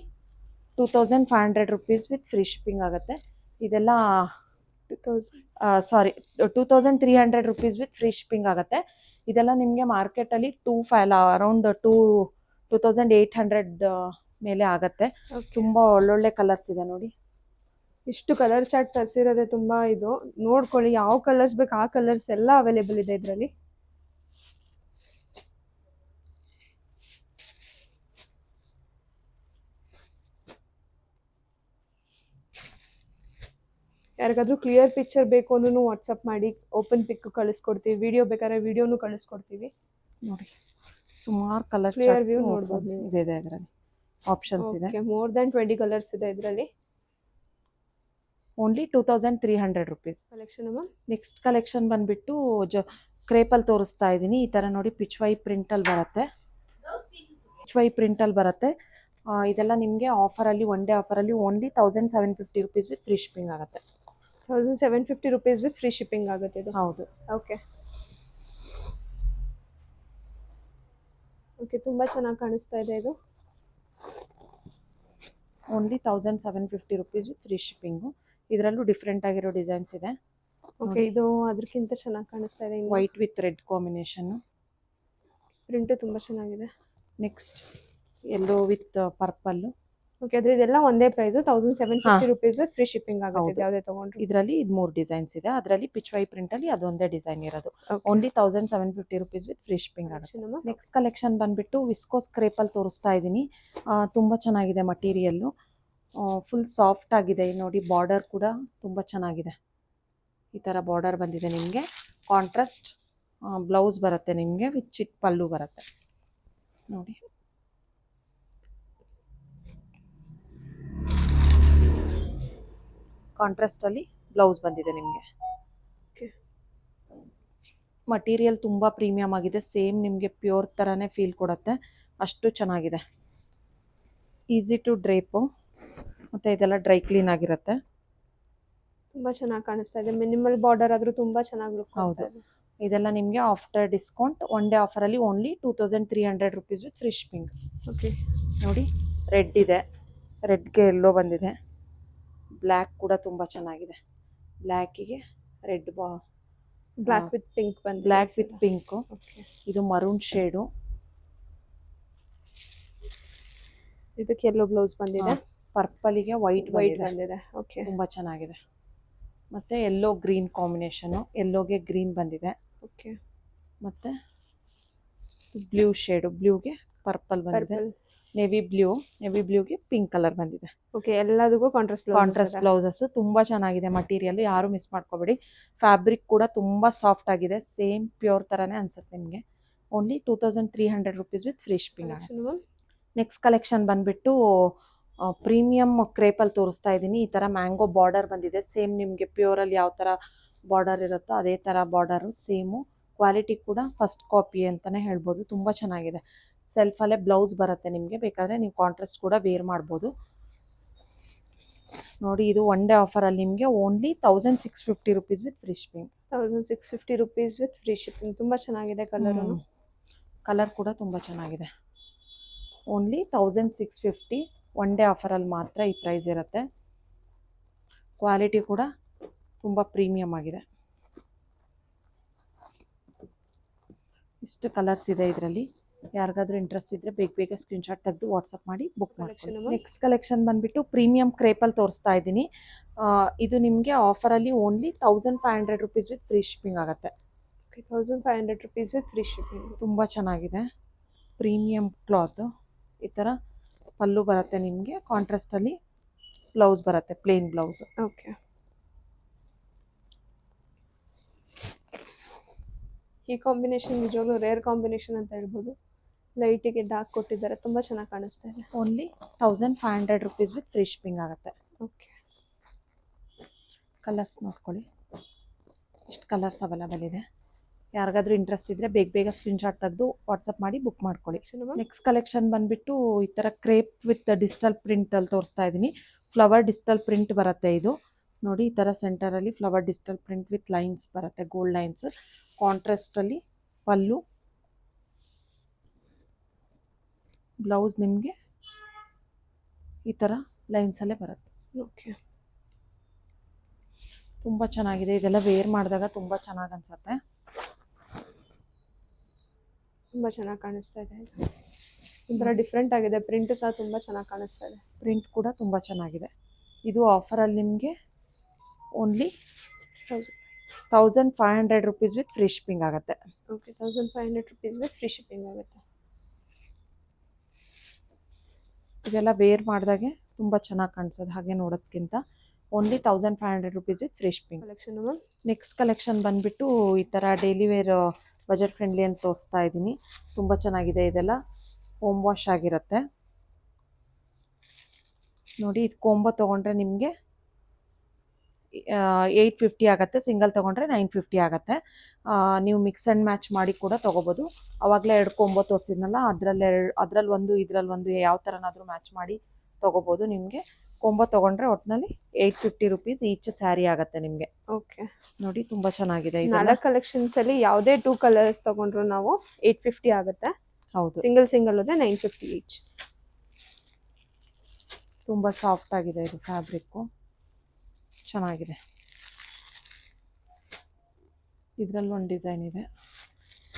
2500 rupees with free shipping ಆಗುತ್ತೆ. ಇದೆಲ್ಲ 2300 ರುಪೀಸ್ ವಿತ್ ಫ್ರೀ ಶಿಪ್ಪಿಂಗ್ ಆಗುತ್ತೆ. ಇದೆಲ್ಲ ನಿಮಗೆ ಮಾರ್ಕೆಟಲ್ಲಿ 2500 ಅರೌಂಡ್ 2800 ಮೇಲೆ ಆಗುತ್ತೆ. ತುಂಬ ಒಳ್ಳೊಳ್ಳೆ ಕಲರ್ಸ್ ಇದೆ ನೋಡಿ. ಇಷ್ಟು ಕಲರ್ ಚಾರ್ಟ್ ತರಿಸಿರೋದೆ ತುಂಬ ಇದು. ನೋಡ್ಕೊಳ್ಳಿ, ಯಾವ ಕಲರ್ಸ್ ಬೇಕು ಆ ಕಲರ್ಸ್ ಎಲ್ಲ ಅವೈಲೇಬಲ್ ಇದೆ ಇದರಲ್ಲಿ. ಯಾರಿಗಾದ್ರೂ ಕ್ಲಿಯರ್ ಪಿಕ್ಚರ್ ಬೇಕು ಅಂದ್ರೂ ವಾಟ್ಸಪ್ ಮಾಡಿ, ಓಪನ್ ಪಿಕ್ ಕಳಿಸ್ಕೊಡ್ತೀವಿ. ವಿಡಿಯೋ ಬೇಕಾದ್ರೆ ವಿಡಿಯೋನು ಕಳಿಸ್ಕೊಡ್ತೀವಿ. ನೋಡಿ ಸುಮಾರು ಕಲರ್ ಕ್ಲಿಯರ್ ವ್ಯೂ ನೋಡ್ಬೋದು ನೀವು. ಇದೆ ಇದರಲ್ಲಿ ಆಪ್ಷನ್ಸ್ ಇದೆ. ಮೋರ್ ದನ್ 20 ಕಲರ್ಸ್ ಇದೆ ಇದರಲ್ಲಿ. ಓನ್ಲಿ 2300 ರುಪೀಸ್ ಕಲೆಕ್ಷನ್ ಅಮ್ಮ. ನೆಕ್ಸ್ಟ್ ಕಲೆಕ್ಷನ್ ಬಂದುಬಿಟ್ಟು ಕ್ರೇಪಲ್ಲಿ ತೋರಿಸ್ತಾ ಇದ್ದೀನಿ. ಈ ಥರ ನೋಡಿ ಪಿಚ್ವೈ ಪ್ರಿಂಟಲ್ಲಿ ಬರುತ್ತೆ. ಇದೆಲ್ಲ ನಿಮಗೆ ಆಫರಲ್ಲಿ, ಒನ್ ಡೇ ಆಫರಲ್ಲಿ only 1750 rupees with free shipping ಆಗುತ್ತೆ. 1750 ರುಪೀಸ್ ವಿತ್ ಫ್ರೀ ಶಿಪ್ಪಿಂಗ್ ಆಗುತ್ತೆ ಇದು. ಹೌದು, ಓಕೆ. ತುಂಬ ಚೆನ್ನಾಗಿ ಕಾಣಿಸ್ತಾ ಇದೆ ಇದು. Only 1750 rupees with free shipping. ಇದರಲ್ಲೂ ಡಿಫ್ರೆಂಟ್ ಆಗಿರೋ ಡಿಸೈನ್ಸ್ ಇದೆ. ಓಕೆ, ಇದು ಅದಕ್ಕಿಂತ ಚೆನ್ನಾಗಿ ಕಾಣಿಸ್ತಾ ಇದೆ. White with red combination. Print ತುಂಬ ಚೆನ್ನಾಗಿದೆ. Next yellow with purple. Okay, ಇದೆಲ್ಲ ಒಂದೇ price 1750 rupees with free shipping ಆಗುತ್ತೆ ಯಾವುದೇ ತೊಗೊಂಡ್ರು. ಇದರಲ್ಲಿ 3 ಡಿಸೈನ್ಸ್ ಇದೆ. ಅದರಲ್ಲಿ ಪಿಚ್ವೈ ಪ್ರಿಂಟಲ್ಲಿ ಅದೊಂದೇ ಡಿಸೈನ್ ಇರೋದು. Only 1750 rupees with free shipping ಆಗುತ್ತೆ. ನೆಕ್ಸ್ಟ್ ಕಲೆಕ್ಷನ್ ಬಂದುಬಿಟ್ಟು ವಿಸ್ಕೋಸ್ ಕ್ರೇಪಲ್ಲಿ ತೋರಿಸ್ತಾ ಇದ್ದೀನಿ. ತುಂಬ ಚೆನ್ನಾಗಿದೆ ಮಟೀರಿಯಲ್ಲು, ಫುಲ್ ಸಾಫ್ಟ್ ಆಗಿದೆ. ನೋಡಿ ಬಾರ್ಡರ್ ಕೂಡ ತುಂಬ ಚೆನ್ನಾಗಿದೆ. ಈ ಥರ ಬಾರ್ಡರ್ ಬಂದಿದೆ ನಿಮಗೆ. ಕಾಂಟ್ರಾಸ್ಟ್ ಬ್ಲೌಸ್ ಬರುತ್ತೆ ನಿಮಗೆ, ವಿತ್ ಚಿಟ್ ಪಲ್ಲು ಬರುತ್ತೆ ನೋಡಿ. ಕಾಂಟ್ರಾಸ್ಟಲ್ಲಿ ಬ್ಲೌಸ್ ಬಂದಿದೆ ನಿಮಗೆ. ಮಟೀರಿಯಲ್ ತುಂಬ ಪ್ರೀಮಿಯಮ್ ಆಗಿದೆ. ಸೇಮ್ ನಿಮಗೆ ಪ್ಯೂರ್ ಥರನೇ ಫೀಲ್ ಕೊಡುತ್ತೆ, ಅಷ್ಟು ಚೆನ್ನಾಗಿದೆ. ಈಸಿ ಟು ಡ್ರೇಪು ಮತ್ತು ಇದೆಲ್ಲ ಡ್ರೈ ಕ್ಲೀನ್ ಆಗಿರುತ್ತೆ. ತುಂಬ ಚೆನ್ನಾಗಿ ಕಾಣಿಸ್ತಾ ಇದೆ. ಮಿನಿಮಲ್ ಬಾರ್ಡರ್ ಆದರೂ ತುಂಬ ಚೆನ್ನಾಗಿ ಲುಕ್. ಹೌದು, ಇದೆಲ್ಲ ನಿಮಗೆ ಆಫ್ಟರ್ ಡಿಸ್ಕೌಂಟ್ ಒನ್ ಡೇ ಆಫರಲ್ಲಿ only 2300 rupees with free shipping. Okay, ನೋಡಿ ರೆಡ್ ಇದೆ, ರೆಡ್ಗೆ ಎಲ್ಲೋ ಬಂದಿದೆ. ಬ್ಲ್ಯಾಕ್ ಕೂಡ ತುಂಬ ಚೆನ್ನಾಗಿದೆ. ಬ್ಲ್ಯಾಕಿಗೆ ರೆಡ್ ಬ್ಲ್ಯಾಕ್ ವಿತ್ ಪಿಂಕ್ ಬಂದಿದೆ. Black with pink. ಓಕೆ, ಇದು ಮರೂನ್ ಶೇಡು. ಇದಕ್ಕೆ ಯೆಲ್ಲೋ ಬ್ಲೌಸ್ ಬಂದಿದೆ. ಪರ್ಪಲಿಗೆ ವೈಟ್ ಬಂದಿದೆ. ಓಕೆ, ತುಂಬ ಚೆನ್ನಾಗಿದೆ. ಮತ್ತು ಯೆಲ್ಲೋ ಗ್ರೀನ್ ಕಾಂಬಿನೇಷನು, ಯೆಲ್ಲೋಗೆ ಗ್ರೀನ್ ಬಂದಿದೆ. ಓಕೆ, ಮತ್ತು ಬ್ಲೂ ಶೇಡು, ಬ್ಲೂಗೆ ಪರ್ಪಲ್ ಬಂದಿದೆ. ನೇವಿ ಬ್ಲೂಗೆ ಪಿಂಕ್ ಕಲರ್ ಬಂದಿದೆ. ಓಕೆ, ಎಲ್ಲದಕ್ಕೂ ಕಾಂಟ್ರಾಸ್ಟ್ ಬ್ಲೌಸಸ್. ತುಂಬ ಚೆನ್ನಾಗಿದೆ ಮಟೀರಿಯಲ್, ಯಾರು ಮಿಸ್ ಮಾಡ್ಕೋಬೇಡಿ. ಫ್ಯಾಬ್ರಿಕ್ ಕೂಡ ತುಂಬ ಸಾಫ್ಟ್ ಆಗಿದೆ, ಸೇಮ್ ಪ್ಯೂರ್ ಥರನೇ ಅನ್ಸುತ್ತೆ ನಿಮಗೆ. Only 2300 rupees with free shipping ಆಗುತ್ತೆ. ನೆಕ್ಸ್ಟ್ ಕಲೆಕ್ಷನ್ ಬಂದುಬಿಟ್ಟು ಪ್ರೀಮಿಯಮ್ ಕ್ರೇಪಲ್ಲಿ ತೋರಿಸ್ತಾ ಇದ್ದೀನಿ. ಈ ಥರ ಮ್ಯಾಂಗೋ ಬಾರ್ಡರ್ ಬಂದಿದೆ. ಸೇಮ್ ನಿಮಗೆ ಪ್ಯೂರಲ್ಲಿ ಯಾವ ಥರ ಬಾರ್ಡರ್ ಇರುತ್ತೋ ಅದೇ ಥರ ಬಾರ್ಡರು ಸೇಮು. ಕ್ವಾಲಿಟಿ ಕೂಡ ಫಸ್ಟ್ ಕಾಪಿ ಅಂತಲೇ ಹೇಳ್ಬೋದು. ತುಂಬ ಚೆನ್ನಾಗಿದೆ. ಸೆಲ್ಫಲ್ಲೇ ಬ್ಲೌಸ್ ಬರುತ್ತೆ ನಿಮಗೆ, ಬೇಕಾದರೆ ನೀವು ಕಾಂಟ್ರಾಸ್ಟ್ ಕೂಡ ವೇರ್ ಮಾಡ್ಬೋದು. ನೋಡಿ, ಇದು ಒನ್ ಡೇ ಆಫರಲ್ಲಿ ನಿಮಗೆ only 1650 rupees with free shipping. 1650 rupees with free shipping. ತುಂಬ ಚೆನ್ನಾಗಿದೆ ಕಲರ್ ಕೂಡ ತುಂಬ ಚೆನ್ನಾಗಿದೆ. ಓನ್ಲಿ 1650 ಒನ್ ಡೇ ಆಫರಲ್ಲಿ ಮಾತ್ರ ಈ ಪ್ರೈಸ್ ಇರುತ್ತೆ. ಕ್ವಾಲಿಟಿ ಕೂಡ ತುಂಬ ಪ್ರೀಮಿಯಮ್ ಆಗಿದೆ. ಇಷ್ಟು ಕಲರ್ಸ್ ಇದೆ ಇದರಲ್ಲಿ. ಯಾರಿಗಾದ್ರೂ ಇಂಟ್ರೆಸ್ಟ್ ಇದ್ದರೆ ಬೇಗ ಸ್ಕ್ರೀನ್ಶಾಟ್ ತೆಗೆದು ವಾಟ್ಸಪ್ ಮಾಡಿ ಬುಕ್ ಮಾಡ್ಕೊಳ್ಳಿ. ನೆಕ್ಸ್ಟ್ ಕಲೆಕ್ಷನ್ ಬಂದುಬಿಟ್ಟು ಪ್ರೀಮಿಯಮ್ ಕ್ರೇಪಲ್ಲಿ ತೋರಿಸ್ತಾ ಇದ್ದೀನಿ. ಇದು ನಿಮಗೆ ಆಫರಲ್ಲಿ only 1500 rupees with free shipping ಆಗುತ್ತೆ. 1500 ರುಪೀಸ್ ವಿತ್ ಫ್ರೀ ಶಿಪ್ಪಿಂಗ್. ತುಂಬ ಚೆನ್ನಾಗಿದೆ. Premium cloth. ಈ ಥರ ಪಲ್ಲು ಬರುತ್ತೆ ನಿಮಗೆ, ಕಾಂಟ್ರಾಸ್ಟಲ್ಲಿ ಬ್ಲೌಸ್ ಬರುತ್ತೆ, ಪ್ಲೇನ್ ಬ್ಲೌಸು. ಓಕೆ, ಈ ಕಾಂಬಿನೇಷನ್ ನಿಜವಾಗ್ಲೂ ರೇರ್ ಕಾಂಬಿನೇಷನ್ ಅಂತ ಹೇಳ್ಬೋದು. ಲೈಟಿಗೆ ಡಾರ್ಕ್ ಕೊಟ್ಟಿದ್ದಾರೆ, ತುಂಬ ಚೆನ್ನಾಗಿ ಕಾಣಿಸ್ತಾ ಇದೆ. Only 1500 rupees with free shipping ಆಗುತ್ತೆ. ಓಕೆ, ಕಲರ್ಸ್ ನೋಡ್ಕೊಳ್ಳಿ, ಇಷ್ಟು ಕಲರ್ಸ್ ಅವೈಲೇಬಲ್ ಇದೆ. ಯಾರಿಗಾದ್ರೂ ಇಂಟ್ರೆಸ್ಟ್ ಇದ್ದರೆ ಬೇಗ ಸ್ಕ್ರೀನ್ಶಾಟ್ ತೆಗೆದು ವಾಟ್ಸಪ್ ಮಾಡಿ ಬುಕ್ ಮಾಡ್ಕೊಳ್ಳಿ. ನೆಕ್ಸ್ಟ್ ಕಲೆಕ್ಷನ್ ಬಂದುಬಿಟ್ಟು ಈ ಥರ ಕ್ರೇಪ್ ವಿತ್ ಡಿಜಿಟಲ್ ಪ್ರಿಂಟಲ್ಲಿ ತೋರಿಸ್ತಾ ಇದ್ದೀನಿ. ಫ್ಲವರ್ ಡಿಜಿಟಲ್ ಪ್ರಿಂಟ್ ಬರುತ್ತೆ ಇದು. ನೋಡಿ, ಈ ಥರ ಸೆಂಟರಲ್ಲಿ flower digital print with lines ಬರುತ್ತೆ, ಗೋಲ್ಡ್ ಲೈನ್ಸ್. ಕಾಂಟ್ರಾಸ್ಟಲ್ಲಿ ಪಲ್ಲು, ಬ್ಲೌಸ್ ನಿಮಗೆ ಈ ಥರ ಲೈನ್ಸಲ್ಲೇ ಬರುತ್ತೆ. ಓಕೆ, ತುಂಬ ಚೆನ್ನಾಗಿದೆ. ಇದೆಲ್ಲ ವೇರ್ ಮಾಡಿದಾಗ ತುಂಬ ಚೆನ್ನಾಗಿ ಅನಿಸುತ್ತೆ. ತುಂಬ ಚೆನ್ನಾಗಿ ಕಾಣಿಸ್ತಾ ಇದೆ. ಒಂಥರ ಡಿಫ್ರೆಂಟ್ ಆಗಿದೆ. ಪ್ರಿಂಟ್ ಸಹ ತುಂಬ ಚೆನ್ನಾಗಿ ಕಾಣಿಸ್ತಾ ಇದೆ. ಪ್ರಿಂಟ್ ಕೂಡ ತುಂಬ ಚೆನ್ನಾಗಿದೆ. ಇದು ಆಫರಲ್ಲಿ ನಿಮಗೆ only 1500 rupees with free shipping ಆಗುತ್ತೆ. Okay, 1500 rupees with free shipping ಆಗುತ್ತೆ. ಇದೆಲ್ಲ ವೇರ್ ಮಾಡಿದಾಗೆ ತುಂಬ ಚೆನ್ನಾಗಿ ಕಾಣಿಸೋದು, ಹಾಗೆ ನೋಡೋದಕ್ಕಿಂತ. Only 1500 rupees with free shipping. Collection next collection ಬಂದುಬಿಟ್ಟು ಈ ಥರ ಡೈಲಿ ವೇರ್ ಬಜೆಟ್ ಫ್ರೆಂಡ್ಲಿ ಅಂತ ತೋರಿಸ್ತಾ ಇದ್ದೀನಿ. ತುಂಬ ಚೆನ್ನಾಗಿದೆ. ಇದೆಲ್ಲ ಹೋಮ್ ವಾಶ್ ಆಗಿರುತ್ತೆ. ನೋಡಿ, ಇದು ಕೋಂಬೋ ತೊಗೊಂಡ್ರೆ ನಿಮಗೆ 850 ಆಗುತ್ತೆ. ಸಿಂಗಲ್ ತೊಗೊಂಡ್ರೆ 950 ಆಗುತ್ತೆ. ನೀವು ಮಿಕ್ಸ್ ಆ್ಯಂಡ್ ಮ್ಯಾಚ್ ಮಾಡಿ ಕೂಡ ತೊಗೋಬೋದು. ಆವಾಗಲೇ 2 ಕೊಂಬೋ ತೋರಿಸಿದ್ನಲ್ಲ, ಅದರಲ್ಲಿ ಒಂದು ಇದರಲ್ಲಿ ಒಂದು ಯಾವ ಥರನಾದರೂ ಮ್ಯಾಚ್ ಮಾಡಿ ತೊಗೋಬೋದು. ನಿಮಗೆ ಕೊಂಬೋ ತೊಗೊಂಡ್ರೆ ಒಟ್ಟಿನಲ್ಲಿ 850 ರುಪೀಸ್ ಈಚ್ ಸ್ಯಾರಿ ಆಗುತ್ತೆ ನಿಮಗೆ. ಓಕೆ, ನೋಡಿ, ತುಂಬ ಚೆನ್ನಾಗಿದೆ. 4 ಕಲೆಕ್ಷನ್ಸಲ್ಲಿ ಯಾವುದೇ 2 ಕಲರ್ಸ್ ತೊಗೊಂಡ್ರು ನಾವು 850 ಆಗುತ್ತೆ. ಹೌದು, ಸಿಂಗಲ್ ಹೋದ್ರೆ 950 ಈಚ್. ತುಂಬ ಸಾಫ್ಟ್ ಆಗಿದೆ ಇದು ಫ್ಯಾಬ್ರಿಕ್ಕು, ಚೆನ್ನಾಗಿದೆ. ಇದರಲ್ಲಿ ಒಂದು ಡಿಸೈನ್ ಇದೆ,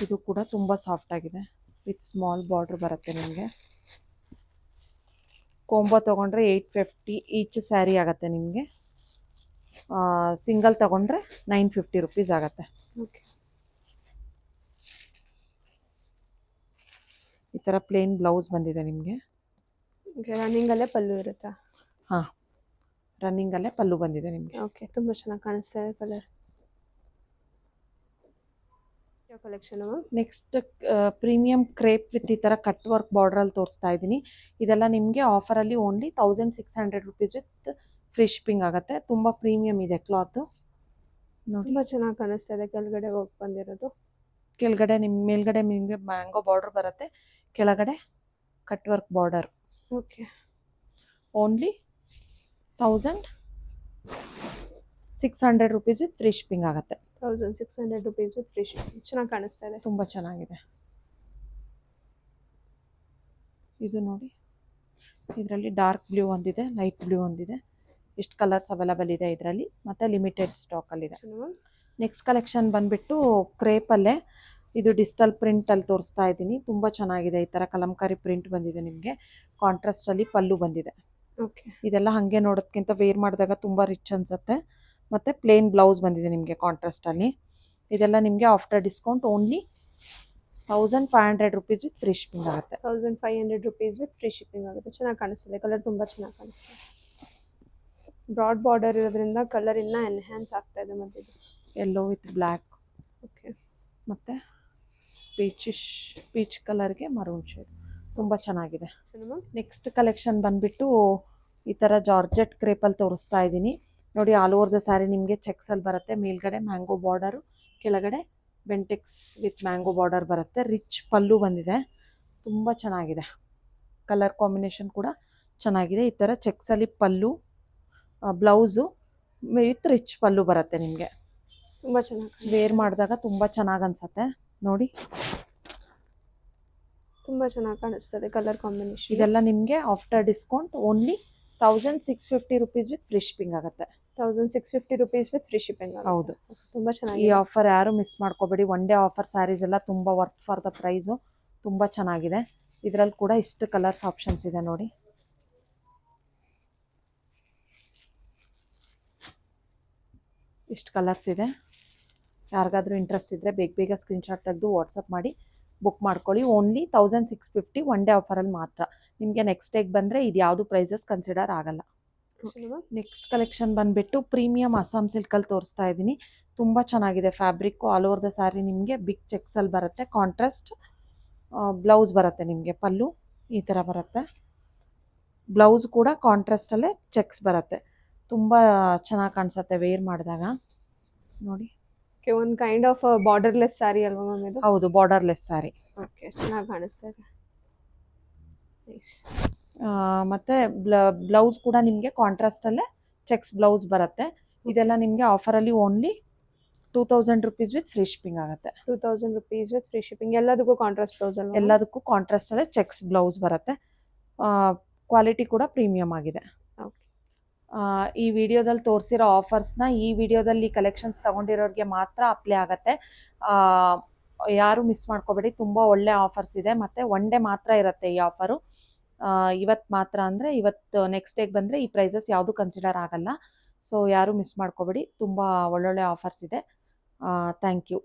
ಇದು ಕೂಡ ತುಂಬ ಸಾಫ್ಟ್ ಆಗಿದೆ. ವಿತ್ ಸ್ಮಾಲ್ ಬಾರ್ಡ್ರ್ ಬರುತ್ತೆ ನಿಮಗೆ. ಕೊಂಬೋ ತೊಗೊಂಡ್ರೆ 850 ಈಚ್ ಸ್ಯಾರಿ ಆಗುತ್ತೆ ನಿಮಗೆ. ಸಿಂಗಲ್ ತೊಗೊಂಡ್ರೆ 950 ರುಪೀಸ್ ಆಗುತ್ತೆ. ಓಕೆ, ಈ ಥರ ಪ್ಲೇನ್ ಬ್ಲೌಸ್ ಬಂದಿದೆ ನಿಮಗೆ. ರನ್ನಿಂಗಲ್ಲೇ ಪಲ್ಲು ಇರುತ್ತಾ? ಹಾಂ, ರನ್ನಿಂಗಲ್ಲೇ ಪಲ್ಲು ಬಂದಿದೆ ನಿಮಗೆ. ಓಕೆ, ತುಂಬ ಚೆನ್ನಾಗಿ ಕಾಣಿಸ್ತಾ ಇದೆ ಕಲರ್. ಯಾವ collection? Next premium crepe with ಈ ಥರ ಕಟ್ ವರ್ಕ್ ಬಾರ್ಡ್ರಲ್ಲಿ ತೋರಿಸ್ತಾ ಇದ್ದೀನಿ. ಇದೆಲ್ಲ ನಿಮಗೆ ಆಫರಲ್ಲಿ only 1600 rupees with free shipping ಆಗುತ್ತೆ. ತುಂಬ ಪ್ರೀಮಿಯಮ್ ಇದೆ ಕ್ಲಾತು. ನೋಡಿ, ತುಂಬ ಚೆನ್ನಾಗಿ ಕಾಣಿಸ್ತಾ ಇದೆ. ಕೆಳಗಡೆ ಹೋಗಿ ಬಂದಿರೋದು, ಕೆಳಗಡೆ ಮೇಲ್ಗಡೆ ನಿಮಗೆ ಮ್ಯಾಂಗೋ ಬಾರ್ಡರ್ ಬರುತ್ತೆ, ಕೆಳಗಡೆ cut work border. Okay, only 1600 rupees with free shipping ಆಗುತ್ತೆ. 1600 ರುಪೀಸ್ ವಿತ್ ಫ್ರೀ ಶಿಪ್ಪಿಂಗ್. ಚೆನ್ನಾಗಿ ಕಾಣಿಸ್ತಾ ಇದೆ. ತುಂಬ ಚೆನ್ನಾಗಿದೆ. ಇದು ನೋಡಿ, ಇದರಲ್ಲಿ ಡಾರ್ಕ್ ಬ್ಲೂ ಒಂದಿದೆ, ಲೈಟ್ ಬ್ಲೂ ಒಂದಿದೆ. ಇಷ್ಟು ಕಲರ್ಸ್ ಅವೈಲಬಲ್ ಇದೆ ಇದರಲ್ಲಿ, ಮತ್ತು ಲಿಮಿಟೆಡ್ ಸ್ಟಾಕಲ್ಲಿದೆ. ಮ್ಯಾಮ್. ನೆಕ್ಸ್ಟ್ ಕಲೆಕ್ಷನ್ ಬಂದುಬಿಟ್ಟು ಕ್ರೇಪಲ್ಲೇ, ಇದು ಡಿಜಿಟಲ್ ಪ್ರಿಂಟಲ್ಲಿ ತೋರಿಸ್ತಾ ಇದ್ದೀನಿ. ತುಂಬ ಚೆನ್ನಾಗಿದೆ, ಈ ಥರ ಕಲಂಕಾರಿ ಪ್ರಿಂಟ್ ಬಂದಿದೆ ನಿಮಗೆ. ಕಾಂಟ್ರಾಸ್ಟಲ್ಲಿ ಪಲ್ಲು ಬಂದಿದೆ. ಓಕೆ. ಇದೆಲ್ಲ ಹಾಗೆ ನೋಡೋದಕ್ಕಿಂತ ವೇರ್ ಮಾಡಿದಾಗ ತುಂಬ ರಿಚ್ ಅನಿಸುತ್ತೆ. ಮತ್ತು ಪ್ಲೇನ್ ಬ್ಲೌಸ್ ಬಂದಿದೆ ನಿಮಗೆ ಕಾಂಟ್ರಾಸ್ಟಲ್ಲಿ. ಇದೆಲ್ಲ ನಿಮಗೆ after discount only 1500 rupees with free shipping ಆಗುತ್ತೆ. 1500 ರುಪೀಸ್ ವಿತ್ ಫ್ರೀ ಶಿಪ್ಪಿಂಗ್ ಆಗುತ್ತೆ. ಚೆನ್ನಾಗಿ ಕಾಣಿಸ್ತಿದೆ, ಕಲರ್ ತುಂಬ ಚೆನ್ನಾಗಿ ಕಾಣಿಸ್ತಿದೆ. ಬ್ರಾಡ್ ಬಾರ್ಡರ್ ಇರೋದ್ರಿಂದ ಕಲರ್ ಇನ್ನೂ ಎನ್ಹ್ಯಾನ್ಸ್ ಆಗ್ತಾ ಇದೆ. ಮತ್ತು ಇದು ಯೆಲ್ಲೋ ವಿತ್ ಬ್ಲ್ಯಾಕ್, ಓಕೆ, ಮತ್ತು ಪೀಚ್ ಕಲರ್ಗೆ ಮರೂನ್ ಶೇಡ್, ತುಂಬ ಚೆನ್ನಾಗಿದೆ. ಮ್ಯಾಮ್. ನೆಕ್ಸ್ಟ್ ಕಲೆಕ್ಷನ್ ಬಂದುಬಿಟ್ಟು ಈ ಥರ ಜಾರ್ಜೆಟ್ ಕ್ರೇಪಲ್ಲಿ ತೋರಿಸ್ತಾ ಇದ್ದೀನಿ ನೋಡಿ. ಆಲ್ ಓವರ್ ದ ಸ್ಯಾರಿ ನಿಮಗೆ ಚೆಕ್ಸಲ್ಲಿ ಬರುತ್ತೆ. ಮೇಲ್ಗಡೆ ಮ್ಯಾಂಗೋ ಬಾರ್ಡರು, ಕೆಳಗಡೆ ಬೆಂಟೆಕ್ಸ್ ವಿತ್ ಮ್ಯಾಂಗೋ ಬಾರ್ಡರ್ ಬರುತ್ತೆ. ರಿಚ್ ಪಲ್ಲು ಬಂದಿದೆ, ತುಂಬ ಚೆನ್ನಾಗಿದೆ. ಕಲರ್ ಕಾಂಬಿನೇಷನ್ ಕೂಡ ಚೆನ್ನಾಗಿದೆ. ಈ ಥರ ಚೆಕ್ಸಲ್ಲಿ ಪಲ್ಲು, ಬ್ಲೌಸು ವಿತ್ ರಿಚ್ ಪಲ್ಲು ಬರುತ್ತೆ ನಿಮಗೆ. ತುಂಬ ಚೆನ್ನಾಗಿ ವೇರ್ ಮಾಡಿದಾಗ ತುಂಬ ಚೆನ್ನಾಗಿ ಅನಿಸುತ್ತೆ ನೋಡಿ. ತುಂಬ ಚೆನ್ನಾಗಿ ಕಾಣಿಸ್ತದೆ ಕಲರ್ ಕಾಂಬಿನೇಷನ್. ಇದೆಲ್ಲ ನಿಮಗೆ after discount only 1650 rupees with free shipping ಆಗುತ್ತೆ. 1650 ರುಪೀಸ್ ವಿತ್ ಫ್ರೀ ಶಿಪ್ಪಿಂಗ್. ಹೌದು. ತುಂಬ ಈ ಚೆನ್ನಾಗಿದೆ. ಆಫರ್ ಯಾರು ಮಿಸ್ ಮಾಡ್ಕೋಬೇಡಿ. ಒನ್ ಡೇ ಆಫರ್ ಸ್ಯಾರೀಸ್ ಎಲ್ಲ ತುಂಬ ವರ್ತ್ ಫಾರ್ ದ ಪ್ರೈಸು, ತುಂಬ ಚೆನ್ನಾಗಿದೆ. ಇದರಲ್ಲಿ ಕೂಡ ಇಷ್ಟು ಕಲರ್ಸ್ ಆಪ್ಷನ್ಸ್ ಇದೆ ನೋಡಿ. ಇಷ್ಟು ಕಲರ್ಸ್ ಇದೆ. ಯಾರಿಗಾದ್ರೂ ಇಂಟ್ರೆಸ್ಟ್ ಇದ್ದರೆ ಬೇಗ ಸ್ಕ್ರೀನ್ಶಾಟ್ ತೆಗೆದು ವಾಟ್ಸಪ್ ಮಾಡಿ ಬುಕ್ ಮಾಡ್ಕೊಳ್ಳಿ. ಓನ್ಲಿ 1650 ಒನ್ ಡೇ ಆಫರಲ್ಲಿ ಮಾತ್ರ. ನಿಮಗೆ ನೆಕ್ಸ್ಟ್ ಡೇಗೆ ಬಂದರೆ ಇದು ಯಾವುದು ಪ್ರೈಸಸ್ ಕನ್ಸಿಡರ್ ಆಗಲ್ಲ. ನೆಕ್ಸ್ಟ್ ಕಲೆಕ್ಷನ್ ಬಂದುಬಿಟ್ಟು ಪ್ರೀಮಿಯಮ್ ಅಸ್ಸಾಂ ಸಿಲ್ಕಲ್ಲಿ ತೋರಿಸ್ತಾ ಇದ್ದೀನಿ. ತುಂಬ ಚೆನ್ನಾಗಿದೆ fabric. All over the sari ನಿಮಗೆ ಬಿಗ್ ಚೆಕ್ಸಲ್ಲಿ ಬರುತ್ತೆ. ಕಾಂಟ್ರಾಸ್ಟ್ ಬ್ಲೌಸ್ ಬರುತ್ತೆ ನಿಮಗೆ. ಪಲ್ಲು ಈ ಥರ ಬರುತ್ತೆ. ಬ್ಲೌಸ್ ಕೂಡ ಕಾಂಟ್ರಾಸ್ಟಲ್ಲೇ ಚೆಕ್ಸ್ ಬರುತ್ತೆ. ತುಂಬ ಚೆನ್ನಾಗಿ ಕಾಣಿಸುತ್ತೆ ವೇರ್ ಮಾಡಿದಾಗ ನೋಡಿ. ಓಕೆ, ಒಂದು ಕೈಂಡ್ ಆಫ್ ಬಾರ್ಡರ್ಲೆಸ್ ಸ್ಯಾರಿ ಅಲ್ವಾ ಮ್ಯಾಮ್ ಇದು? ಹೌದು, ಬಾರ್ಡರ್ಲೆಸ್ ಸ್ಯಾರಿ. ಓಕೆ, ಚೆನ್ನಾಗಿ ಕಾಣಿಸ್ತಾ ಇದೆ. ನೈಸ್. ಮತ್ತು ಬ್ಲೌಸ್ ಕೂಡ ನಿಮಗೆ ಕಾಂಟ್ರಾಸ್ಟಲ್ಲೇ ಚೆಕ್ಸ್ ಬ್ಲೌಸ್ ಬರುತ್ತೆ. ಇದೆಲ್ಲ ನಿಮಗೆ ಆಫರಲ್ಲಿ only 2000 rupees with free shipping ಆಗುತ್ತೆ. 2000 ರುಪೀಸ್ ವಿತ್ ಫ್ರೀ ಶಿಪ್ಪಿಂಗ್. ಎಲ್ಲದಕ್ಕೂ ಕಾಂಟ್ರಾಸ್ಟ್ ಬ್ಲೌಸ್ ಅಲ್ವಾ? ಎಲ್ಲದಕ್ಕೂ ಕಾಂಟ್ರಾಸ್ಟಲ್ಲೇ ಚೆಕ್ಸ್ ಬ್ಲೌಸ್ ಬರುತ್ತೆ. ಕ್ವಾಲಿಟಿ ಕೂಡ ಪ್ರೀಮಿಯಮ್ ಆಗಿದೆ. ಓಕೆ. ಈ ವಿಡಿಯೋದಲ್ಲಿ ತೋರಿಸಿರೋ ಆಫರ್ಸ್ನ ಈ ವಿಡಿಯೋದಲ್ಲಿ ಕಲೆಕ್ಷನ್ಸ್ ತೊಗೊಂಡಿರೋರಿಗೆ ಮಾತ್ರ ಅಪ್ಲೈ ಆಗುತ್ತೆ. ಯಾರು ಮಿಸ್ ಮಾಡ್ಕೋಬೇಡಿ. ತುಂಬ ಒಳ್ಳೆ ಆಫರ್ಸ್ ಇದೆ, ಮತ್ತು ಒನ್ ಡೇ ಮಾತ್ರ ಇರುತ್ತೆ ಈ ಆಫರು. ಇವತ್ತು ಮಾತ್ರ ಅಂದರೆ ಇವತ್ತು ನೆಕ್ಸ್ಟ್ ಡೇಗೆ ಬಂದರೆ ಈ ಪ್ರೈಸಸ್ ಯಾವುದು ಕನ್ಸಿಡರ್ ಆಗಲ್ಲ. ಸೊ ಯಾರು ಮಿಸ್ ಮಾಡ್ಕೋಬೇಡಿ. ತುಂಬ ಒಳ್ಳೊಳ್ಳೆ ಆಫರ್ಸ್ ಇದೆ. Thank you.